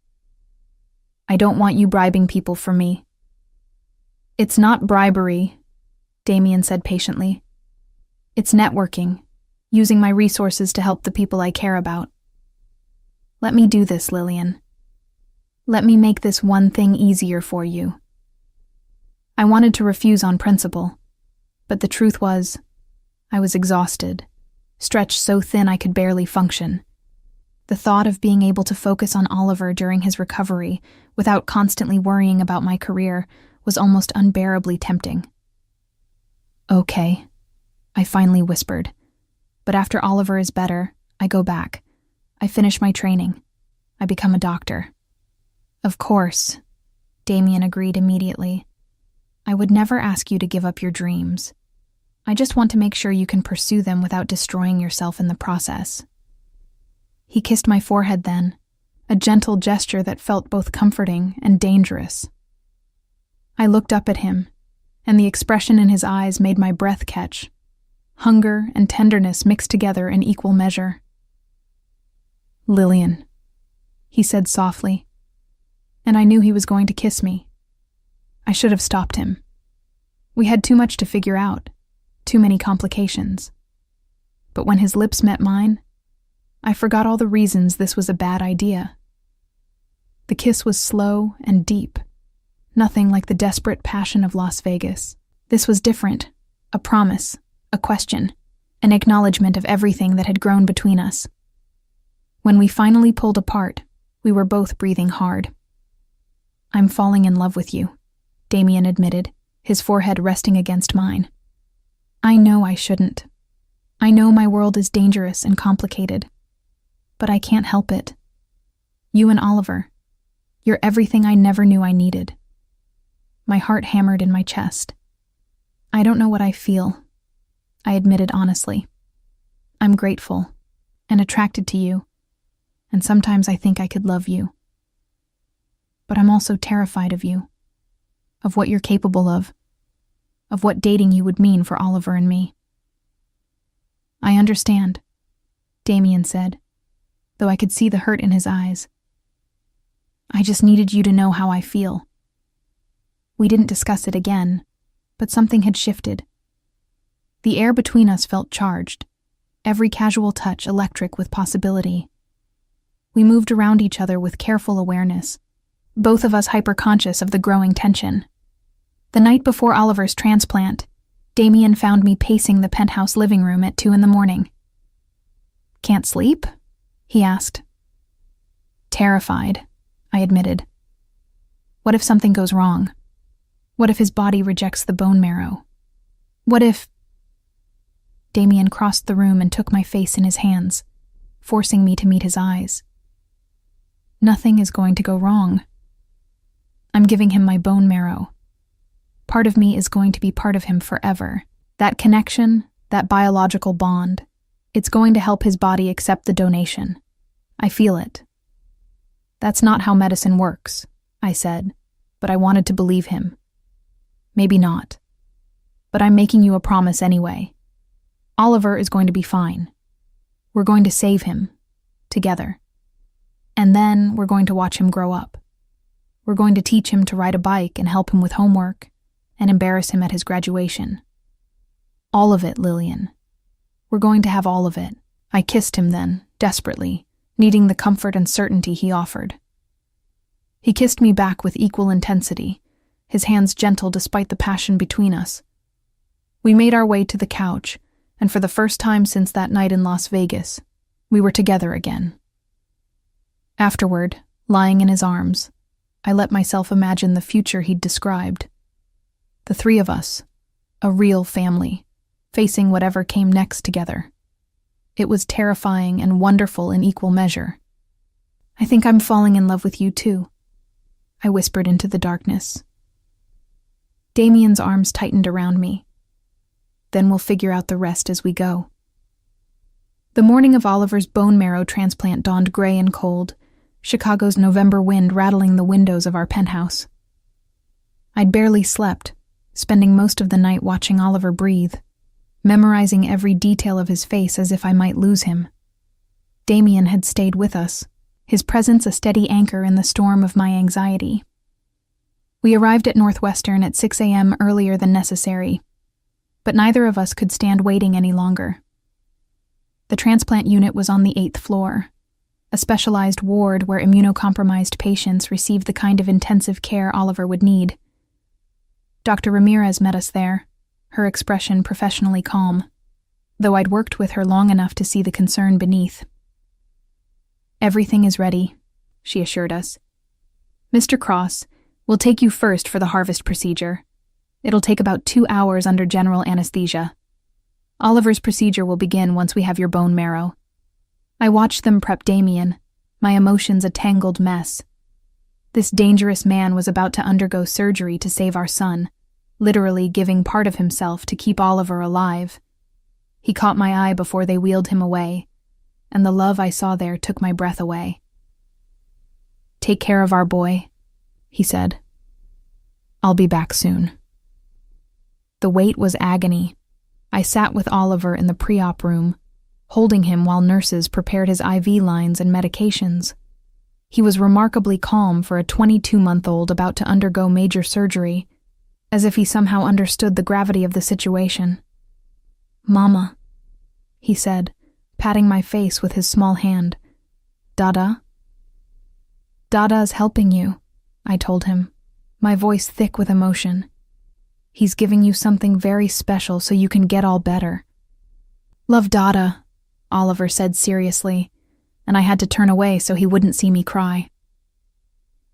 S1: "I don't want you bribing people for me." "It's not bribery," Damien said patiently. "It's networking, using my resources to help the people I care about. Let me do this, Lillian. Let me make this one thing easier for you." I wanted to refuse on principle, but the truth was, I was exhausted, stretched so thin I could barely function. The thought of being able to focus on Oliver during his recovery without constantly worrying about my career was almost unbearably tempting. "Okay," I finally whispered. "But after Oliver is better, I go back. I finish my training. I become a doctor." "Of course," Damien agreed immediately. "I would never ask you to give up your dreams. I just want to make sure you can pursue them without destroying yourself in the process." He kissed my forehead then, a gentle gesture that felt both comforting and dangerous. I looked up at him, and the expression in his eyes made my breath catch. hunger and tenderness mixed together in equal measure. "Lillian," he said softly, and I knew he was going to kiss me. I should have stopped him. We had too much to figure out, too many complications. But when his lips met mine, I forgot all the reasons this was a bad idea. The kiss was slow and deep, nothing like the desperate passion of Las Vegas. This was different, a promise, a question, an acknowledgement of everything that had grown between us. When we finally pulled apart, we were both breathing hard. "I'm falling in love with you," Damien admitted, his forehead resting against mine. "I know I shouldn't. I know my world is dangerous and complicated. But I can't help it. You and Oliver, you're everything I never knew I needed." My heart hammered in my chest. "I don't know what I feel," I admitted honestly. "I'm grateful and attracted to you, and sometimes I think I could love you. But I'm also terrified of you, of what you're capable of what dating you would mean for Oliver and me." "I understand," Damien said, though I could see the hurt in his eyes. "I just needed you to know how I feel." We didn't discuss it again, but something had shifted. The air between us felt charged, every casual touch electric with possibility. We moved around each other with careful awareness, both of us hyper-conscious of the growing tension. The night before Oliver's transplant, Damien found me pacing the penthouse living room at 2 a.m. "Can't sleep?" he asked. "Terrified," I admitted. "What if something goes wrong? What if his body rejects the bone marrow? What if—" Damien crossed the room and took my face in his hands, forcing me to meet his eyes. "Nothing is going to go wrong. I'm giving him my bone marrow. Part of me is going to be part of him forever. That connection, that biological bond, it's going to help his body accept the donation. I feel it." "That's not how medicine works," I said, but I wanted to believe him. "Maybe not. But I'm making you a promise anyway. Oliver is going to be fine. We're going to save him, together. And then we're going to watch him grow up. We're going to teach him to ride a bike and help him with homework, and embarrass him at his graduation. All of it, Lillian. We're going to have all of it." I kissed him then, desperately, needing the comfort and certainty he offered. He kissed me back with equal intensity, his hands gentle despite the passion between us. We made our way to the couch, and for the first time since that night in Las Vegas, we were together again. Afterward, lying in his arms, I let myself imagine the future he'd described. The three of us, a real family, facing whatever came next together. It was terrifying and wonderful in equal measure. "I think I'm falling in love with you too," I whispered into the darkness. Damien's arms tightened around me. "Then we'll figure out the rest as we go." The morning of Oliver's bone marrow transplant dawned gray and cold, Chicago's November wind rattling the windows of our penthouse. I'd barely slept, spending most of the night watching Oliver breathe, memorizing every detail of his face as if I might lose him. Damien had stayed with us, his presence a steady anchor in the storm of my anxiety. We arrived at Northwestern at 6 a.m. earlier than necessary, but neither of us could stand waiting any longer. The transplant unit was on the 8th floor, a specialized ward where immunocompromised patients received the kind of intensive care Oliver would need. Dr. Ramirez met us there, her expression professionally calm, though I'd worked with her long enough to see the concern beneath. "Everything is ready," she assured us. "Mr. Cross, we'll take you first for the harvest procedure. It'll take about 2 hours under general anesthesia. Oliver's procedure will begin once we have your bone marrow." I watched them prep Damien, my emotions a tangled mess. This dangerous man was about to undergo surgery to save our son, literally giving part of himself to keep Oliver alive. He caught my eye before they wheeled him away, and the love I saw there took my breath away. "Take care of our boy," he said. "I'll be back soon." The wait was agony. I sat with Oliver in the pre-op room, holding him while nurses prepared his IV lines and medications. He was remarkably calm for a 22-month-old about to undergo major surgery, as if he somehow understood the gravity of the situation. "Mama," he said, patting my face with his small hand. "Dada?" "Dada's helping you," I told him, my voice thick with emotion. "He's giving you something very special so you can get all better." "Love Dada," Oliver said seriously, and I had to turn away so he wouldn't see me cry.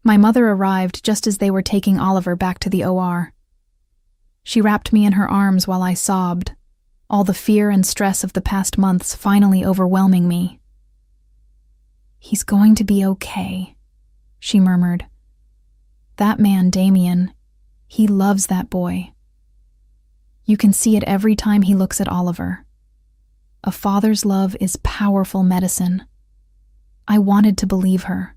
S1: My mother arrived just as they were taking Oliver back to the OR. She wrapped me in her arms while I sobbed, all the fear and stress of the past months finally overwhelming me. "He's going to be okay," she murmured. "That man, Damien, he loves that boy. You can see it every time he looks at Oliver. A father's love is powerful medicine." I wanted to believe her.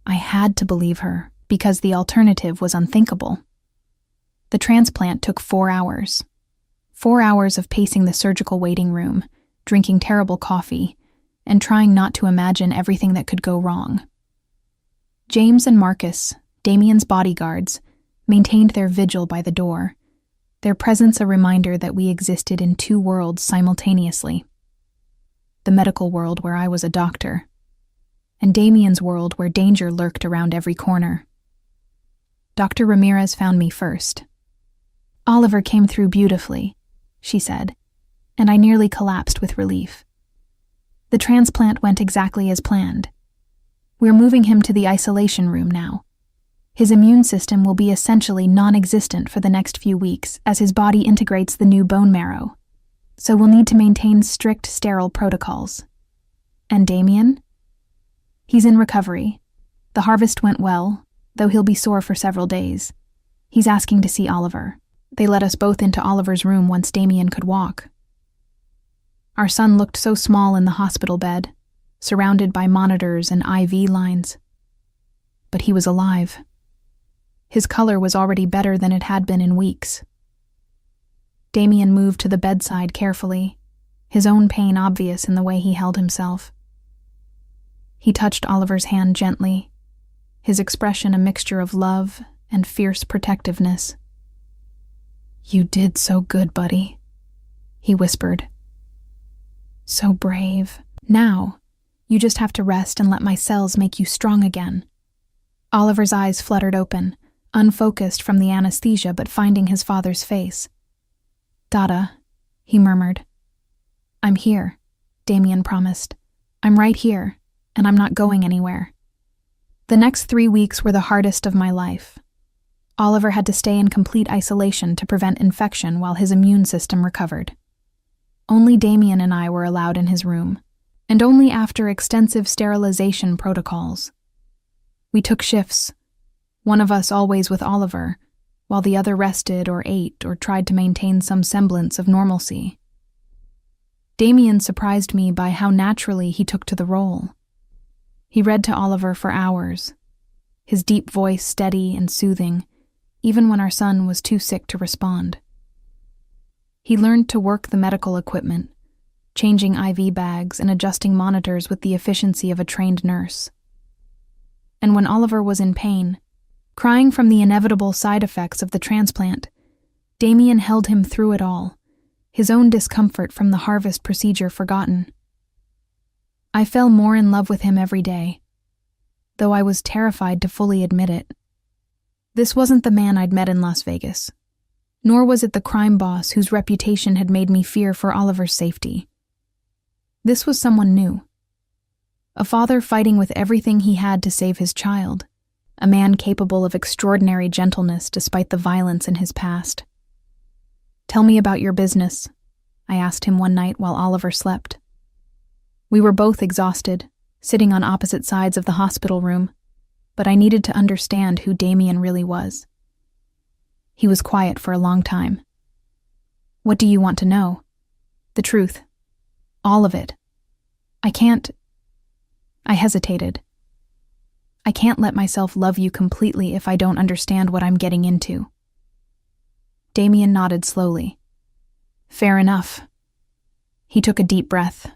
S1: I had to believe her, because the alternative was unthinkable. The transplant took 4 hours. 4 hours of pacing the surgical waiting room, drinking terrible coffee, and trying not to imagine everything that could go wrong. James and Marcus, Damien's bodyguards, maintained their vigil by the door, their presence a reminder that we existed in 2 worlds simultaneously. The medical world where I was a doctor, and Damien's world where danger lurked around every corner. Dr. Ramirez found me first. "Oliver came through beautifully," she said, and I nearly collapsed with relief. "The transplant went exactly as planned. We're moving him to the isolation room now. His immune system will be essentially non-existent for the next few weeks as his body integrates the new bone marrow, so we'll need to maintain strict sterile protocols." "And Damien?" "He's in recovery. The harvest went well, though he'll be sore for several days. He's asking to see Oliver." They let us both into Oliver's room once Damien could walk. Our son looked so small in the hospital bed, surrounded by monitors and IV lines. But he was alive. His color was already better than it had been in weeks. Damien moved to the bedside carefully, his own pain obvious in the way he held himself. He touched Oliver's hand gently, his expression a mixture of love and fierce protectiveness. "You did so good, buddy," he whispered. "So brave. Now, you just have to rest and let my cells make you strong again." Oliver's eyes fluttered open, unfocused from the anesthesia but finding his father's face. "Dada," he murmured. "I'm here," Damien promised. "I'm right here, and I'm not going anywhere." The next 3 weeks were the hardest of my life. Oliver had to stay in complete isolation to prevent infection while his immune system recovered. Only Damien and I were allowed in his room, and only after extensive sterilization protocols. We took shifts, one of us always with Oliver, while the other rested or ate or tried to maintain some semblance of normalcy. Damien surprised me by how naturally he took to the role. He read to Oliver for hours, his deep voice steady and soothing, even when our son was too sick to respond. He learned to work the medical equipment, changing IV bags and adjusting monitors with the efficiency of a trained nurse. And when Oliver was in pain, crying from the inevitable side effects of the transplant, Damien held him through it all, his own discomfort from the harvest procedure forgotten. I fell more in love with him every day, though I was terrified to fully admit it. This wasn't the man I'd met in Las Vegas, nor was it the crime boss whose reputation had made me fear for Oliver's safety. This was someone new. A father fighting with everything he had to save his child, a man capable of extraordinary gentleness despite the violence in his past. "Tell me about your business," I asked him one night while Oliver slept. We were both exhausted, sitting on opposite sides of the hospital room, but I needed to understand who Damien really was. He was quiet for a long time. "What do you want to know?" "The truth. All of it. I hesitated. "I can't let myself love you completely if I don't understand what I'm getting into." Damien nodded slowly. Fair enough. He took a deep breath.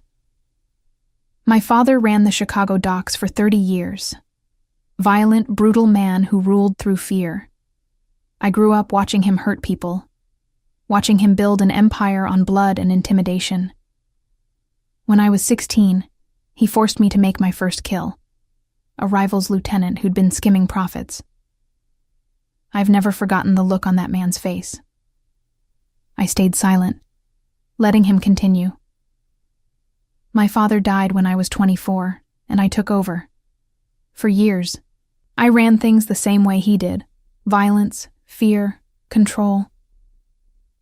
S1: My father ran the Chicago docks for 30 years. Violent, brutal man who ruled through fear. I grew up watching him hurt people, watching him build an empire on blood and intimidation. When I was 16, he forced me to make my first kill, a rival's lieutenant who'd been skimming profits. I've never forgotten the look on that man's face. I stayed silent, letting him continue. My father died when I was 24, and I took over. For years, I ran things the same way he did: violence, fear, control.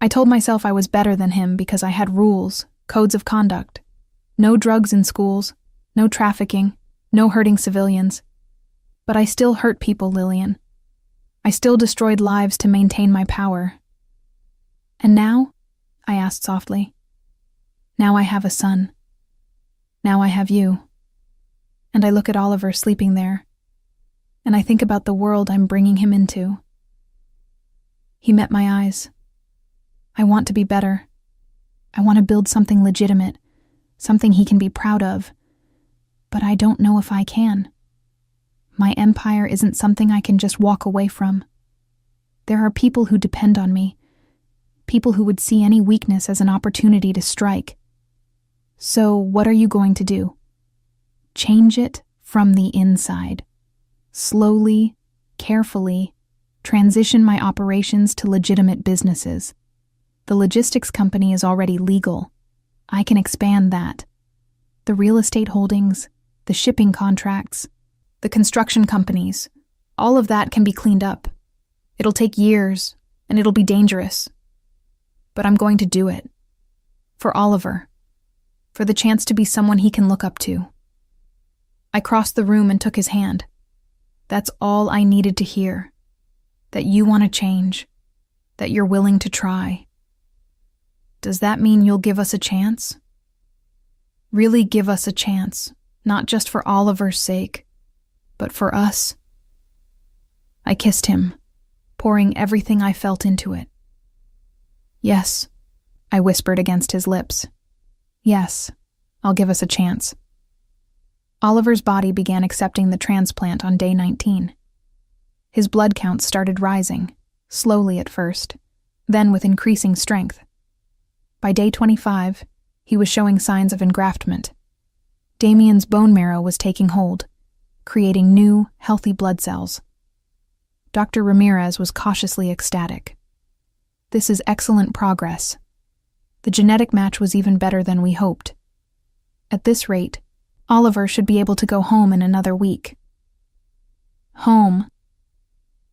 S1: I told myself I was better than him because I had rules, codes of conduct. No drugs in schools, no trafficking, no hurting civilians. But I still hurt people, Lillian. I still destroyed lives to maintain my power. And now? I asked softly. Now I have a son. Now I have you. And I look at Oliver sleeping there, and I think about the world I'm bringing him into. He met my eyes. I want to be better. I want to build something legitimate, something he can be proud of. But I don't know if I can. My empire isn't something I can just walk away from. There are people who depend on me, people who would see any weakness as an opportunity to strike. So what are you going to do? Change it from the inside. Slowly, carefully, transition my operations to legitimate businesses. The logistics company is already legal. I can expand that. The real estate holdings, the shipping contracts, the construction companies, all of that can be cleaned up. It'll take years, and it'll be dangerous. But I'm going to do it. For Oliver. For the chance to be someone he can look up to. I crossed the room and took his hand. That's all I needed to hear. That you want to change. That you're willing to try. Does that mean you'll give us a chance? Really give us a chance, not just for Oliver's sake, but for us. I kissed him, pouring everything I felt into it. Yes, I whispered against his lips. Yes, I'll give us a chance. Oliver's body began accepting the transplant on day 19. His blood counts started rising, slowly at first, then with increasing strength. By day 25, he was showing signs of engraftment. Damien's bone marrow was taking hold, creating new, healthy blood cells. Dr. Ramirez was cautiously ecstatic. This is excellent progress. The genetic match was even better than we hoped. At this rate, Oliver should be able to go home in another week. Home.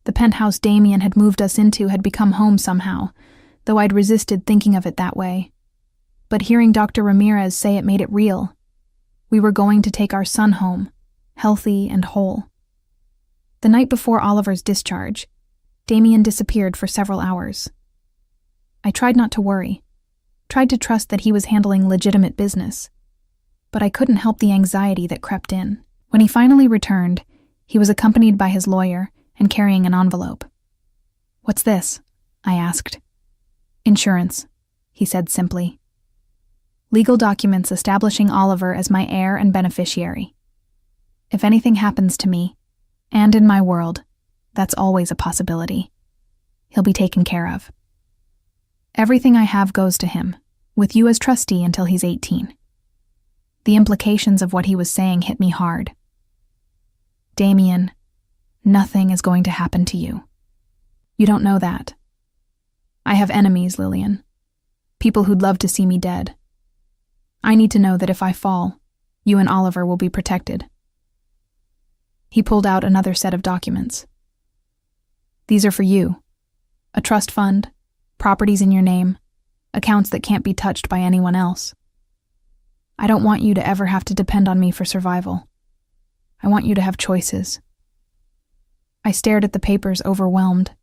S1: The penthouse Damien had moved us into had become home somehow, though I'd resisted thinking of it that way. But hearing Dr. Ramirez say it made it real. We were going to take our son home, healthy and whole. The night before Oliver's discharge, Damien disappeared for several hours. I tried not to worry, tried to trust that he was handling legitimate business. But I couldn't help the anxiety that crept in. When he finally returned, he was accompanied by his lawyer and carrying an envelope. "What's this?" I asked. "Insurance," he said simply. "Legal documents establishing Oliver as my heir and beneficiary. If anything happens to me, and in my world, that's always a possibility. He'll be taken care of. Everything I have goes to him, with you as trustee until he's 18. The implications of what he was saying hit me hard. Damien, nothing is going to happen to you. You don't know that. I have enemies, Lillian. People who'd love to see me dead. I need to know that if I fall, you and Oliver will be protected." He pulled out another set of documents. "These are for you. A trust fund, properties in your name, accounts that can't be touched by anyone else. I don't want you to ever have to depend on me for survival. I want you to have choices." I stared at the papers, overwhelmed.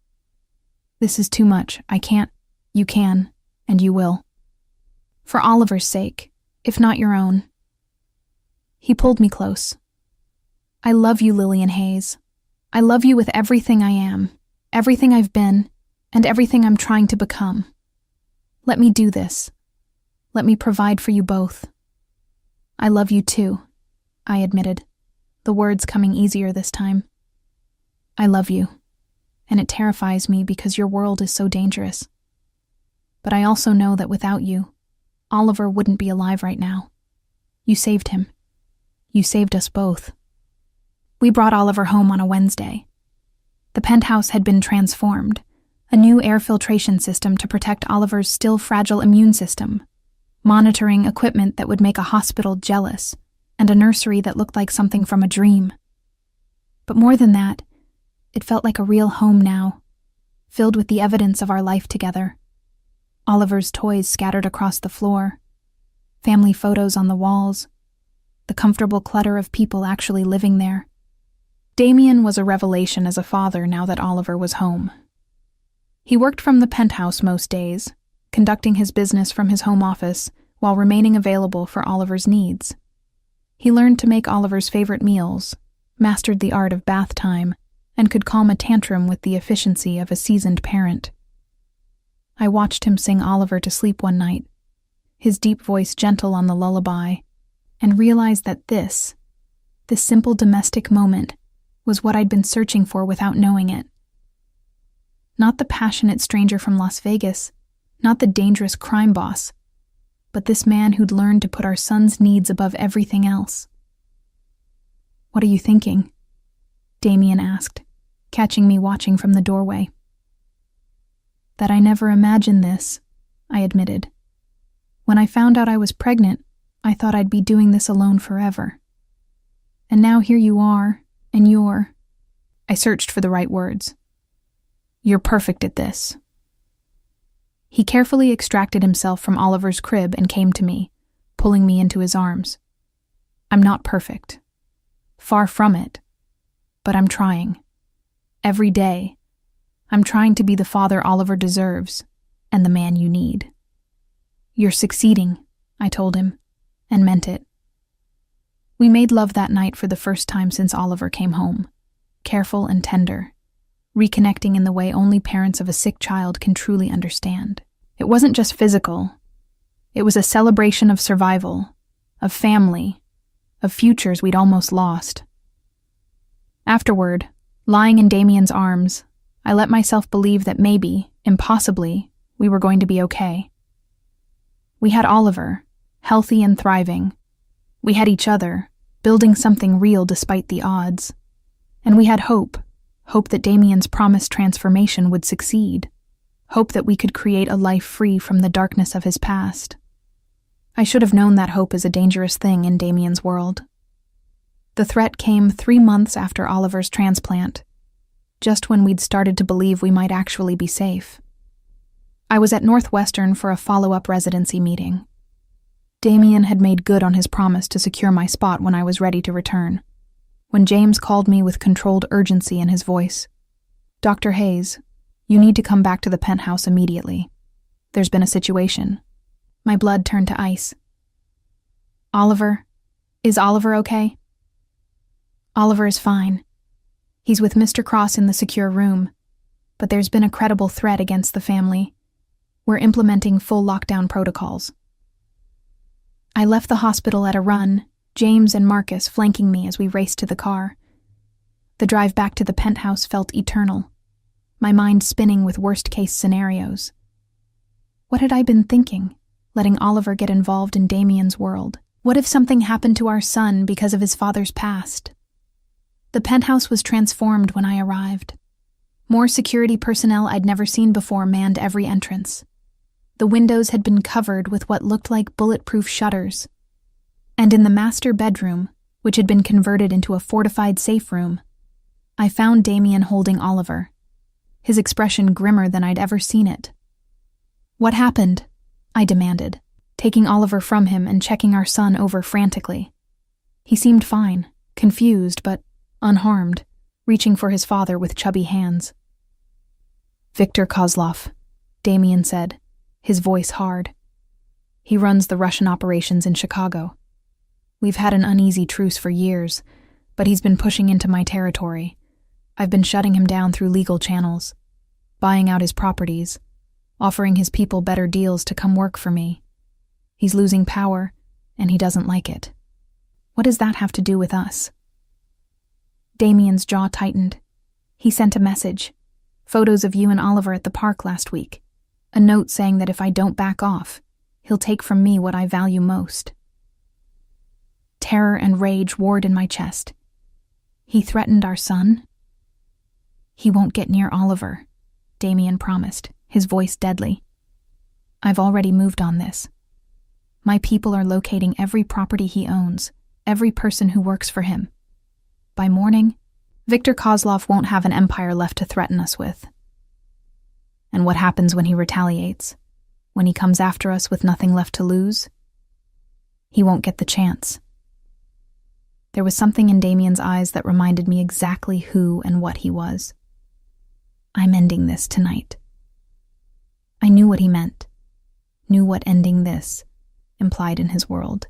S1: "This is too much. I can't. You can, and you will. For Oliver's sake, if not your own." He pulled me close. "I love you, Lillian Hayes. I love you with everything I am, everything I've been, and everything I'm trying to become. Let me do this. Let me provide for you both. I love you too, I admitted, the words coming easier this time. I love you, and it terrifies me because your world is so dangerous. But I also know that without you, Oliver wouldn't be alive right now. You saved him. You saved us both. We brought Oliver home on a Wednesday. The penthouse had been transformed, a new air filtration system to protect Oliver's still fragile immune system, monitoring equipment that would make a hospital jealous, and a nursery that looked like something from a dream. But more than that, it felt like a real home now, filled with the evidence of our life together. Oliver's toys scattered across the floor, family photos on the walls, the comfortable clutter of people actually living there. Damien was a revelation as a father now that Oliver was home. He worked from the penthouse most days, conducting his business from his home office while remaining available for Oliver's needs. He learned to make Oliver's favorite meals, mastered the art of bath time, and could calm a tantrum with the efficiency of a seasoned parent. I watched him sing Oliver to sleep one night, his deep voice gentle on the lullaby, and realized that this simple domestic moment, was what I'd been searching for without knowing it. Not the passionate stranger from Las Vegas, not the dangerous crime boss, but this man who'd learned to put our son's needs above everything else. What are you thinking? Damien asked, catching me watching from the doorway. That I never imagined this, I admitted. When I found out I was pregnant, I thought I'd be doing this alone forever. And now here you are, and I searched for the right words. You're perfect at this. He carefully extracted himself from Oliver's crib and came to me, pulling me into his arms. I'm not perfect. Far from it. But I'm trying. Every day, I'm trying to be the father Oliver deserves, and the man you need. You're succeeding, I told him, and meant it. We made love that night for the first time since Oliver came home, careful and tender, reconnecting in the way only parents of a sick child can truly understand. It wasn't just physical. It was a celebration of survival, of family, of futures we'd almost lost. Afterward, lying in Damien's arms, I let myself believe that maybe, impossibly, we were going to be okay. We had Oliver, healthy and thriving. We had each other, building something real despite the odds. And we had hope that Damien's promised transformation would succeed, hope that we could create a life free from the darkness of his past. I should have known that hope is a dangerous thing in Damien's world. The threat came 3 months after Oliver's transplant, just when we'd started to believe we might actually be safe. I was at Northwestern for a follow-up residency meeting. Damien had made good on his promise to secure my spot when I was ready to return, when James called me with controlled urgency in his voice. Dr. Hayes, you need to come back to the penthouse immediately. There's been a situation. My blood turned to ice. Oliver? Is Oliver okay? Oliver is fine. He's with Mr. Cross in the secure room, but there's been a credible threat against the family. We're implementing full lockdown protocols. I left the hospital at a run, James and Marcus flanking me as we raced to the car. The drive back to the penthouse felt eternal, my mind spinning with worst-case scenarios. What had I been thinking, letting Oliver get involved in Damien's world? What if something happened to our son because of his father's past? The penthouse was transformed when I arrived. More security personnel I'd never seen before manned every entrance. The windows had been covered with what looked like bulletproof shutters. And in the master bedroom, which had been converted into a fortified safe room, I found Damien holding Oliver, his expression grimmer than I'd ever seen it. What happened? I demanded, taking Oliver from him and checking our son over frantically. He seemed fine, confused but unharmed, reaching for his father with chubby hands. Viktor Kozlov, Damien said, his voice hard. He runs the Russian operations in Chicago. We've had an uneasy truce for years, but he's been pushing into my territory. I've been shutting him down through legal channels, buying out his properties, offering his people better deals to come work for me. He's losing power, and he doesn't like it. What does that have to do with us? Damien's jaw tightened. He sent a message. Photos of you and Oliver at the park last week. A note saying that if I don't back off, he'll take from me what I value most. Terror and rage warred in my chest. He threatened our son? He won't get near Oliver, Damien promised, his voice deadly. I've already moved on this. My people are locating every property he owns, every person who works for him. By morning, Viktor Kozlov won't have an empire left to threaten us with. And what happens when he retaliates? When he comes after us with nothing left to lose? He won't get the chance. There was something in Damien's eyes that reminded me exactly who and what he was. I'm ending this tonight. I knew what he meant, knew what ending this implied in his world.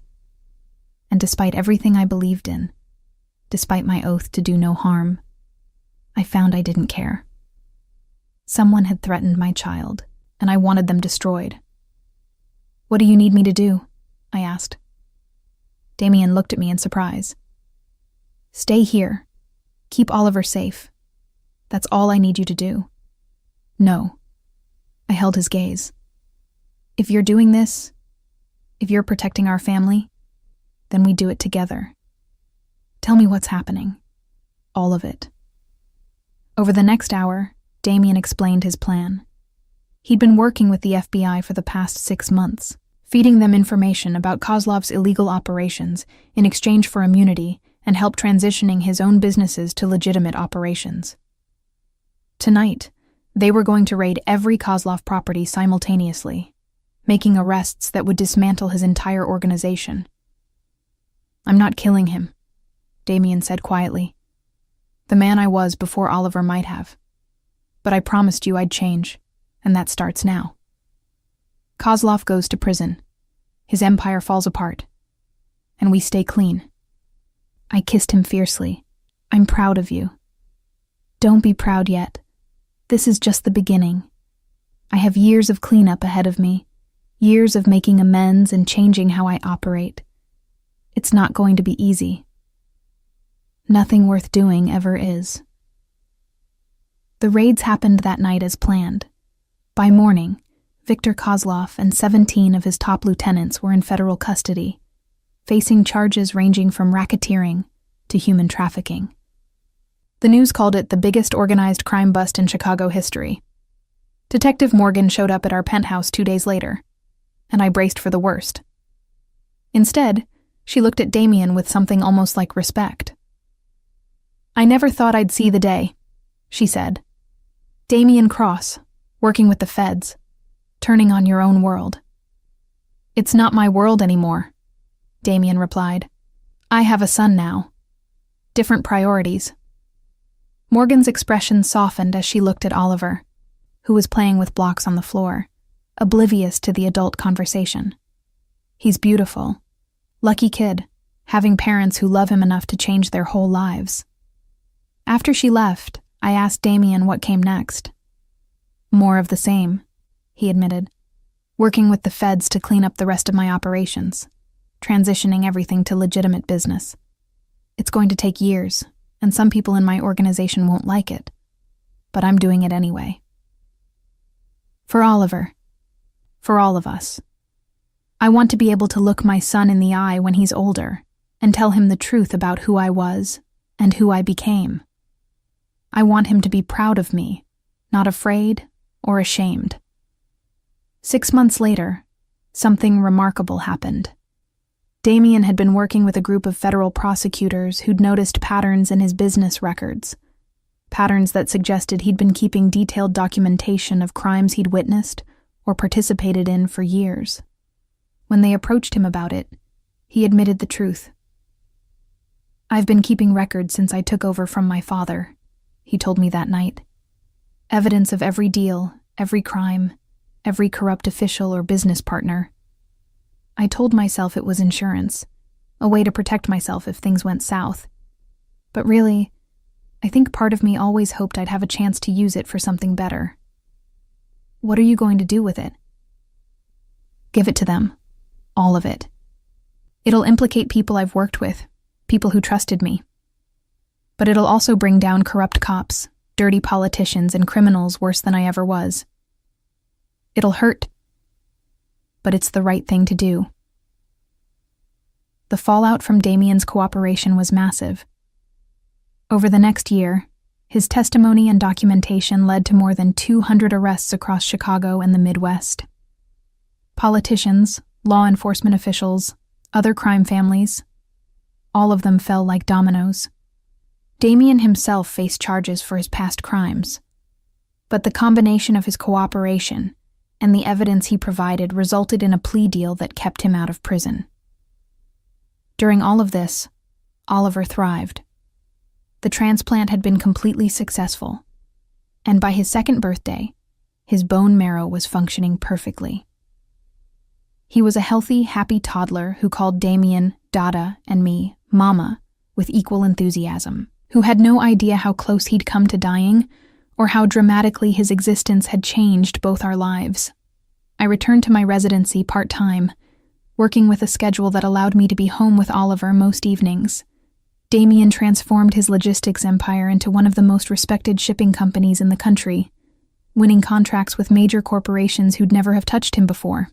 S1: And despite everything I believed in, despite my oath to do no harm, I found I didn't care. Someone had threatened my child, and I wanted them destroyed. What do you need me to do? I asked. Damien looked at me in surprise. Stay here. Keep Oliver safe. That's all I need you to do. No. I held his gaze. If you're doing this, if you're protecting our family, then we do it together. Tell me what's happening. All of it. Over the next hour, Damien explained his plan. He'd been working with the FBI for the past 6 months, feeding them information about Kozlov's illegal operations in exchange for immunity and help transitioning his own businesses to legitimate operations. Tonight, they were going to raid every Kozlov property simultaneously, making arrests that would dismantle his entire organization. I'm not killing him, Damien said quietly. The man I was before Oliver might have. But I promised you I'd change, and that starts now. Kozlov goes to prison. His empire falls apart. And we stay clean. I kissed him fiercely. I'm proud of you. Don't be proud yet. This is just the beginning. I have years of cleanup ahead of me, years of making amends and changing how I operate. It's not going to be easy. Nothing worth doing ever is. The raids happened that night as planned. By morning, Viktor Kozlov and 17 of his top lieutenants were in federal custody, facing charges ranging from racketeering to human trafficking. The news called it the biggest organized crime bust in Chicago history. Detective Morgan showed up at our penthouse 2 days later, and I braced for the worst. Instead, she looked at Damien with something almost like respect. I never thought I'd see the day, she said. Damien Cross, working with the feds, turning on your own world. It's not my world anymore, Damien replied. I have a son now. Different priorities. Morgan's expression softened as she looked at Oliver, who was playing with blocks on the floor, oblivious to the adult conversation. He's beautiful. Lucky kid, having parents who love him enough to change their whole lives. After she left, I asked Damien what came next. More of the same, he admitted. Working with the feds to clean up the rest of my operations, transitioning everything to legitimate business. It's going to take years, and some people in my organization won't like it. But I'm doing it anyway. For Oliver. For all of us. I want to be able to look my son in the eye when he's older and tell him the truth about who I was and who I became. I want him to be proud of me, not afraid or ashamed. 6 months later, something remarkable happened. Damien had been working with a group of federal prosecutors who'd noticed patterns in his business records, patterns that suggested he'd been keeping detailed documentation of crimes he'd witnessed or participated in for years. When they approached him about it, he admitted the truth. I've been keeping records since I took over from my father, he told me that night. Evidence of every deal, every crime, every corrupt official or business partner. I told myself it was insurance, a way to protect myself if things went south. But really, I think part of me always hoped I'd have a chance to use it for something better. What are you going to do with it? Give it to them. All of it. It'll implicate people I've worked with, people who trusted me. But it'll also bring down corrupt cops, dirty politicians, and criminals worse than I ever was. It'll hurt, but it's the right thing to do. The fallout from Damien's cooperation was massive. Over the next year, his testimony and documentation led to more than 200 arrests across Chicago and the Midwest. Politicians, law enforcement officials, other crime families, all of them fell like dominoes. Damien himself faced charges for his past crimes, but the combination of his cooperation and the evidence he provided resulted in a plea deal that kept him out of prison. During all of this, Oliver thrived. The transplant had been completely successful, and by his second birthday, his bone marrow was functioning perfectly. He was a healthy, happy toddler who called Damien, Dada, and me, Mama, with equal enthusiasm, who had no idea how close he'd come to dying or how dramatically his existence had changed both our lives. I returned to my residency part-time, working with a schedule that allowed me to be home with Oliver most evenings. Damien transformed his logistics empire into one of the most respected shipping companies in the country, winning contracts with major corporations who'd never have touched him before.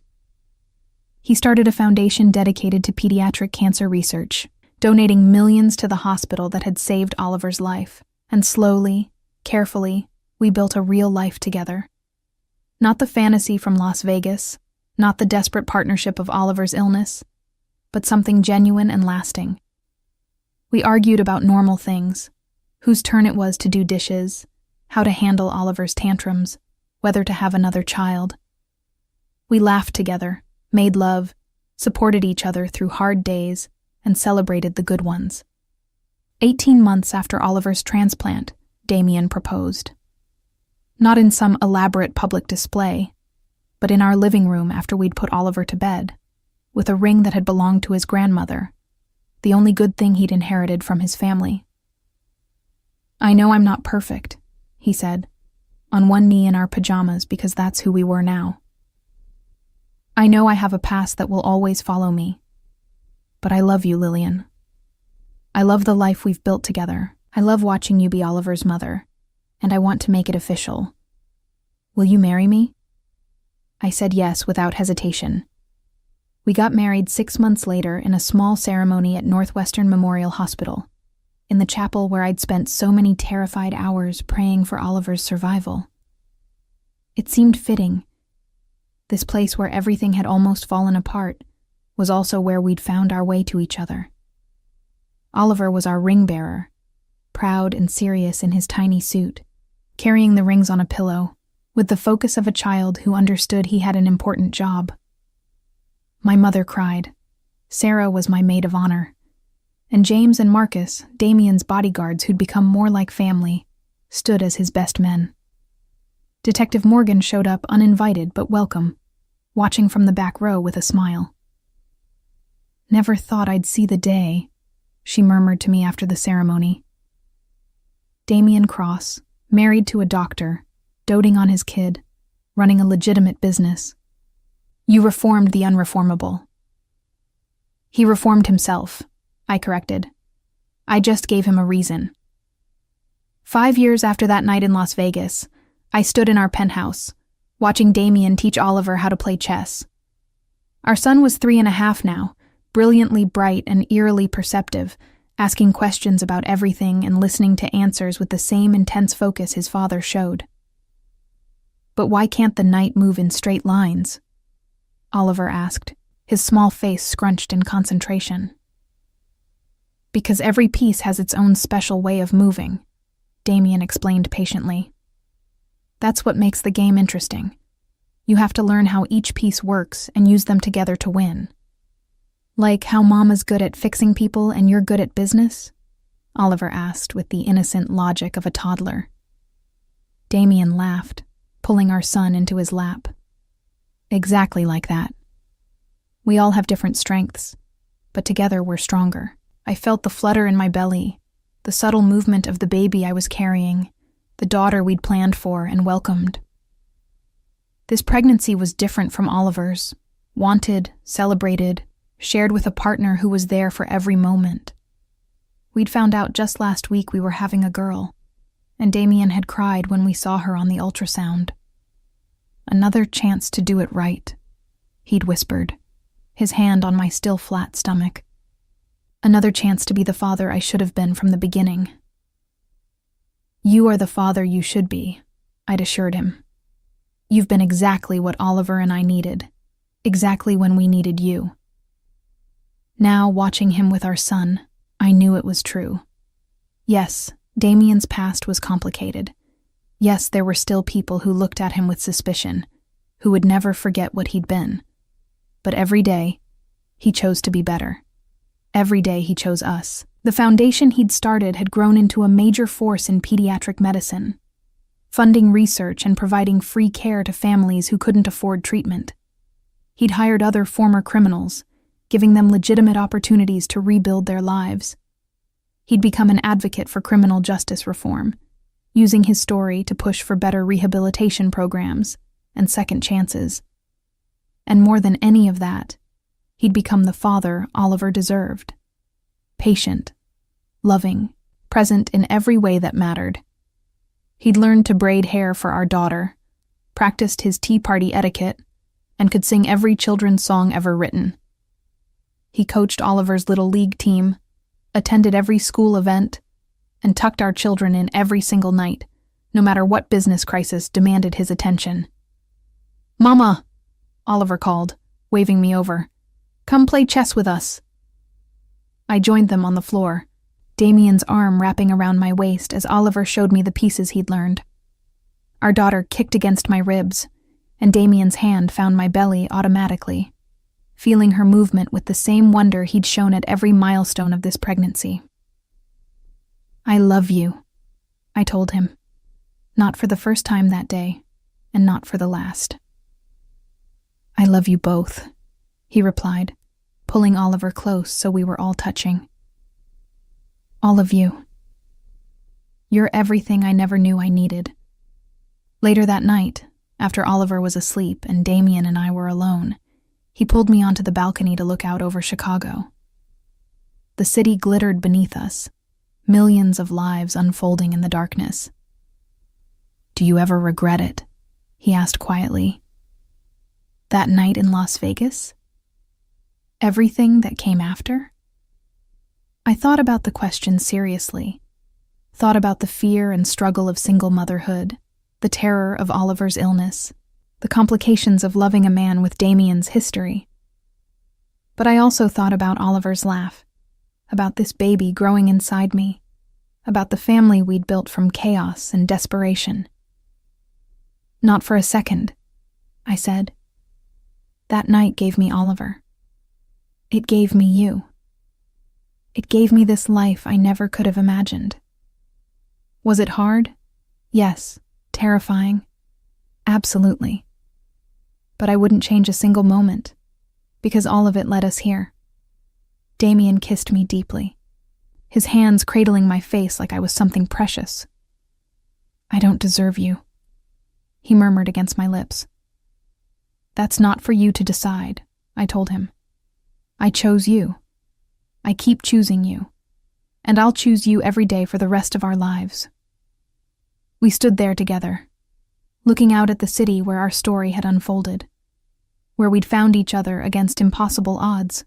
S1: He started a foundation dedicated to pediatric cancer research, donating millions to the hospital that had saved Oliver's life. And slowly, carefully, we built a real life together. Not the fantasy from Las Vegas, not the desperate partnership of Oliver's illness, but something genuine and lasting. We argued about normal things, whose turn it was to do dishes, how to handle Oliver's tantrums, whether to have another child. We laughed together, made love, supported each other through hard days, and celebrated the good ones. 18 months after Oliver's transplant, Damien proposed. Not in some elaborate public display, but in our living room after we'd put Oliver to bed, with a ring that had belonged to his grandmother, the only good thing he'd inherited from his family. "I know I'm not perfect," he said, on one knee in our pajamas because that's who we were now. "I know I have a past that will always follow me, but I love you, Lillian. I love the life we've built together. I love watching you be Oliver's mother, and I want to make it official. Will you marry me?" I said yes without hesitation. We got married 6 months later in a small ceremony at Northwestern Memorial Hospital, in the chapel where I'd spent so many terrified hours praying for Oliver's survival. It seemed fitting. This place where everything had almost fallen apart was also where we'd found our way to each other. Oliver was our ring bearer, proud and serious in his tiny suit, carrying the rings on a pillow, with the focus of a child who understood he had an important job. My mother cried. Sarah was my maid of honor. And James and Marcus, Damien's bodyguards who'd become more like family, stood as his best men. Detective Morgan showed up uninvited but welcome, watching from the back row with a smile. "Never thought I'd see the day," she murmured to me after the ceremony. Damien Cross, married to a doctor, doting on his kid, running a legitimate business. "You reformed the unreformable." "He reformed himself," I corrected. "I just gave him a reason." 5 years after that night in Las Vegas, I stood in our penthouse, watching Damien teach Oliver how to play chess. Our son was 3.5 now, brilliantly bright and eerily perceptive, asking questions about everything and listening to answers with the same intense focus his father showed. "But why can't the knight move in straight lines?" Oliver asked, his small face scrunched in concentration. "Because every piece has its own special way of moving," Damien explained patiently. "That's what makes the game interesting. You have to learn how each piece works and use them together to win. Like how Mama's good at fixing people and you're good at business?" Oliver asked with the innocent logic of a toddler. Damien laughed, pulling our son into his lap. "Exactly like that. We all have different strengths, but together we're stronger." I felt the flutter in my belly, the subtle movement of the baby I was carrying, the daughter we'd planned for and welcomed. This pregnancy was different from Oliver's. Wanted, celebrated, shared with a partner who was there for every moment. We'd found out just last week we were having a girl, and Damien had cried when we saw her on the ultrasound. "Another chance to do it right," he'd whispered, his hand on my still flat stomach. "Another chance to be the father I should have been from the beginning." "You are the father you should be," I'd assured him. "You've been exactly what Oliver and I needed, exactly when we needed you." Now, watching him with our son, I knew it was true. Yes, Damien's past was complicated. Yes, there were still people who looked at him with suspicion, who would never forget what he'd been. But every day, he chose to be better. Every day he chose us. The foundation he'd started had grown into a major force in pediatric medicine, funding research and providing free care to families who couldn't afford treatment. He'd hired other former criminals, giving them legitimate opportunities to rebuild their lives. He'd become an advocate for criminal justice reform, using his story to push for better rehabilitation programs and second chances. And more than any of that, he'd become the father Oliver deserved. Patient, loving, present in every way that mattered. He'd learned to braid hair for our daughter, practiced his tea party etiquette, and could sing every children's song ever written. He coached Oliver's little league team, attended every school event, and tucked our children in every single night, no matter what business crisis demanded his attention. "Mama," Oliver called, waving me over. "Come play chess with us." I joined them on the floor, Damien's arm wrapping around my waist as Oliver showed me the pieces he'd learned. Our daughter kicked against my ribs, and Damien's hand found my belly automatically, feeling her movement with the same wonder he'd shown at every milestone of this pregnancy. "I love you," I told him, not for the first time that day, and not for the last. "I love you both," he replied, pulling Oliver close so we were all touching. "All of you. You're everything I never knew I needed." Later that night, after Oliver was asleep and Damien and I were alone, he pulled me onto the balcony to look out over Chicago. The city glittered beneath us, millions of lives unfolding in the darkness. "Do you ever regret it?" he asked quietly. "That night in Las Vegas? Everything that came after?" I thought about the question seriously, thought about the fear and struggle of single motherhood, the terror of Oliver's illness, the complications of loving a man with Damien's history. But I also thought about Oliver's laugh, about this baby growing inside me, about the family we'd built from chaos and desperation. "Not for a second," I said. "That night gave me Oliver. It gave me you. It gave me this life I never could have imagined." Was it hard? Yes. Terrifying? Absolutely. But I wouldn't change a single moment, because all of it led us here. Damien kissed me deeply, his hands cradling my face like I was something precious. "I don't deserve you," he murmured against my lips. "That's not for you to decide," I told him. "I chose you. I keep choosing you, and I'll choose you every day for the rest of our lives." We stood there together, looking out at the city where our story had unfolded, where we'd found each other against impossible odds.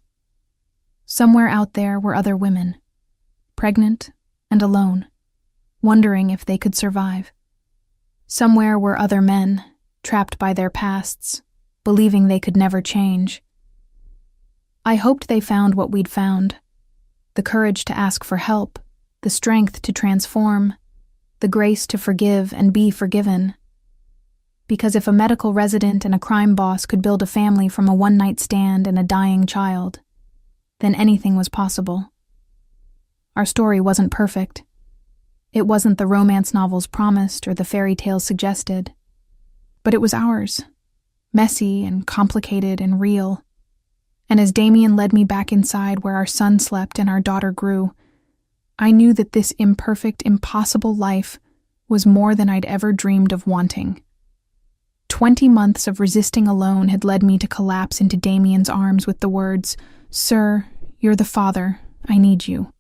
S1: Somewhere out there were other women, pregnant and alone, wondering if they could survive. Somewhere were other men, trapped by their pasts, believing they could never change. I hoped they found what we'd found, the courage to ask for help, the strength to transform, the grace to forgive and be forgiven. Because if a medical resident and a crime boss could build a family from a one-night stand and a dying child, then anything was possible. Our story wasn't perfect. It wasn't the romance novels promised or the fairy tales suggested. But it was ours, messy and complicated and real. And as Damien led me back inside where our son slept and our daughter grew, I knew that this imperfect, impossible life was more than I'd ever dreamed of wanting. 20 months of resisting alone had led me to collapse into Damien's arms with the words, "Sir, you're the father. I need you."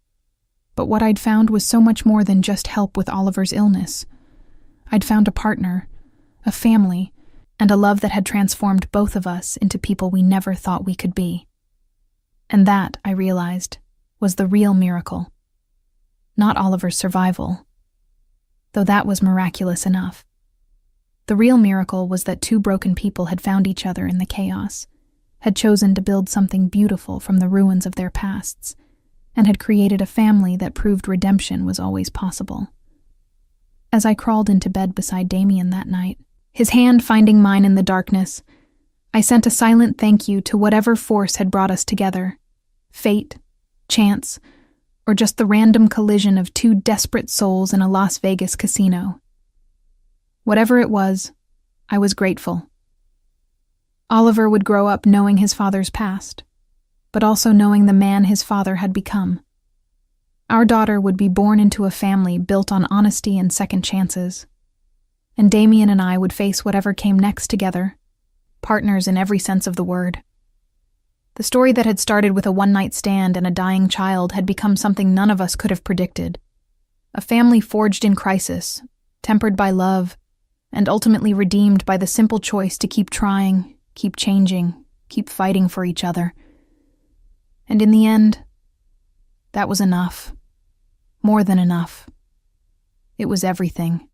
S1: But what I'd found was so much more than just help with Oliver's illness. I'd found a partner, a family, and a love that had transformed both of us into people we never thought we could be. And that, I realized, was the real miracle. Not Oliver's survival, though that was miraculous enough. The real miracle was that two broken people had found each other in the chaos, had chosen to build something beautiful from the ruins of their pasts, and had created a family that proved redemption was always possible. As I crawled into bed beside Damien that night, his hand finding mine in the darkness, I sent a silent thank you to whatever force had brought us together, fate, chance, or just the random collision of two desperate souls in a Las Vegas casino. Whatever it was, I was grateful. Oliver would grow up knowing his father's past, but also knowing the man his father had become. Our daughter would be born into a family built on honesty and second chances, and Damien and I would face whatever came next together, partners in every sense of the word. The story that had started with a one-night stand and a dying child had become something none of us could have predicted. A family forged in crisis, tempered by love, and ultimately redeemed by the simple choice to keep trying, keep changing, keep fighting for each other. And in the end, that was enough. More than enough. It was everything.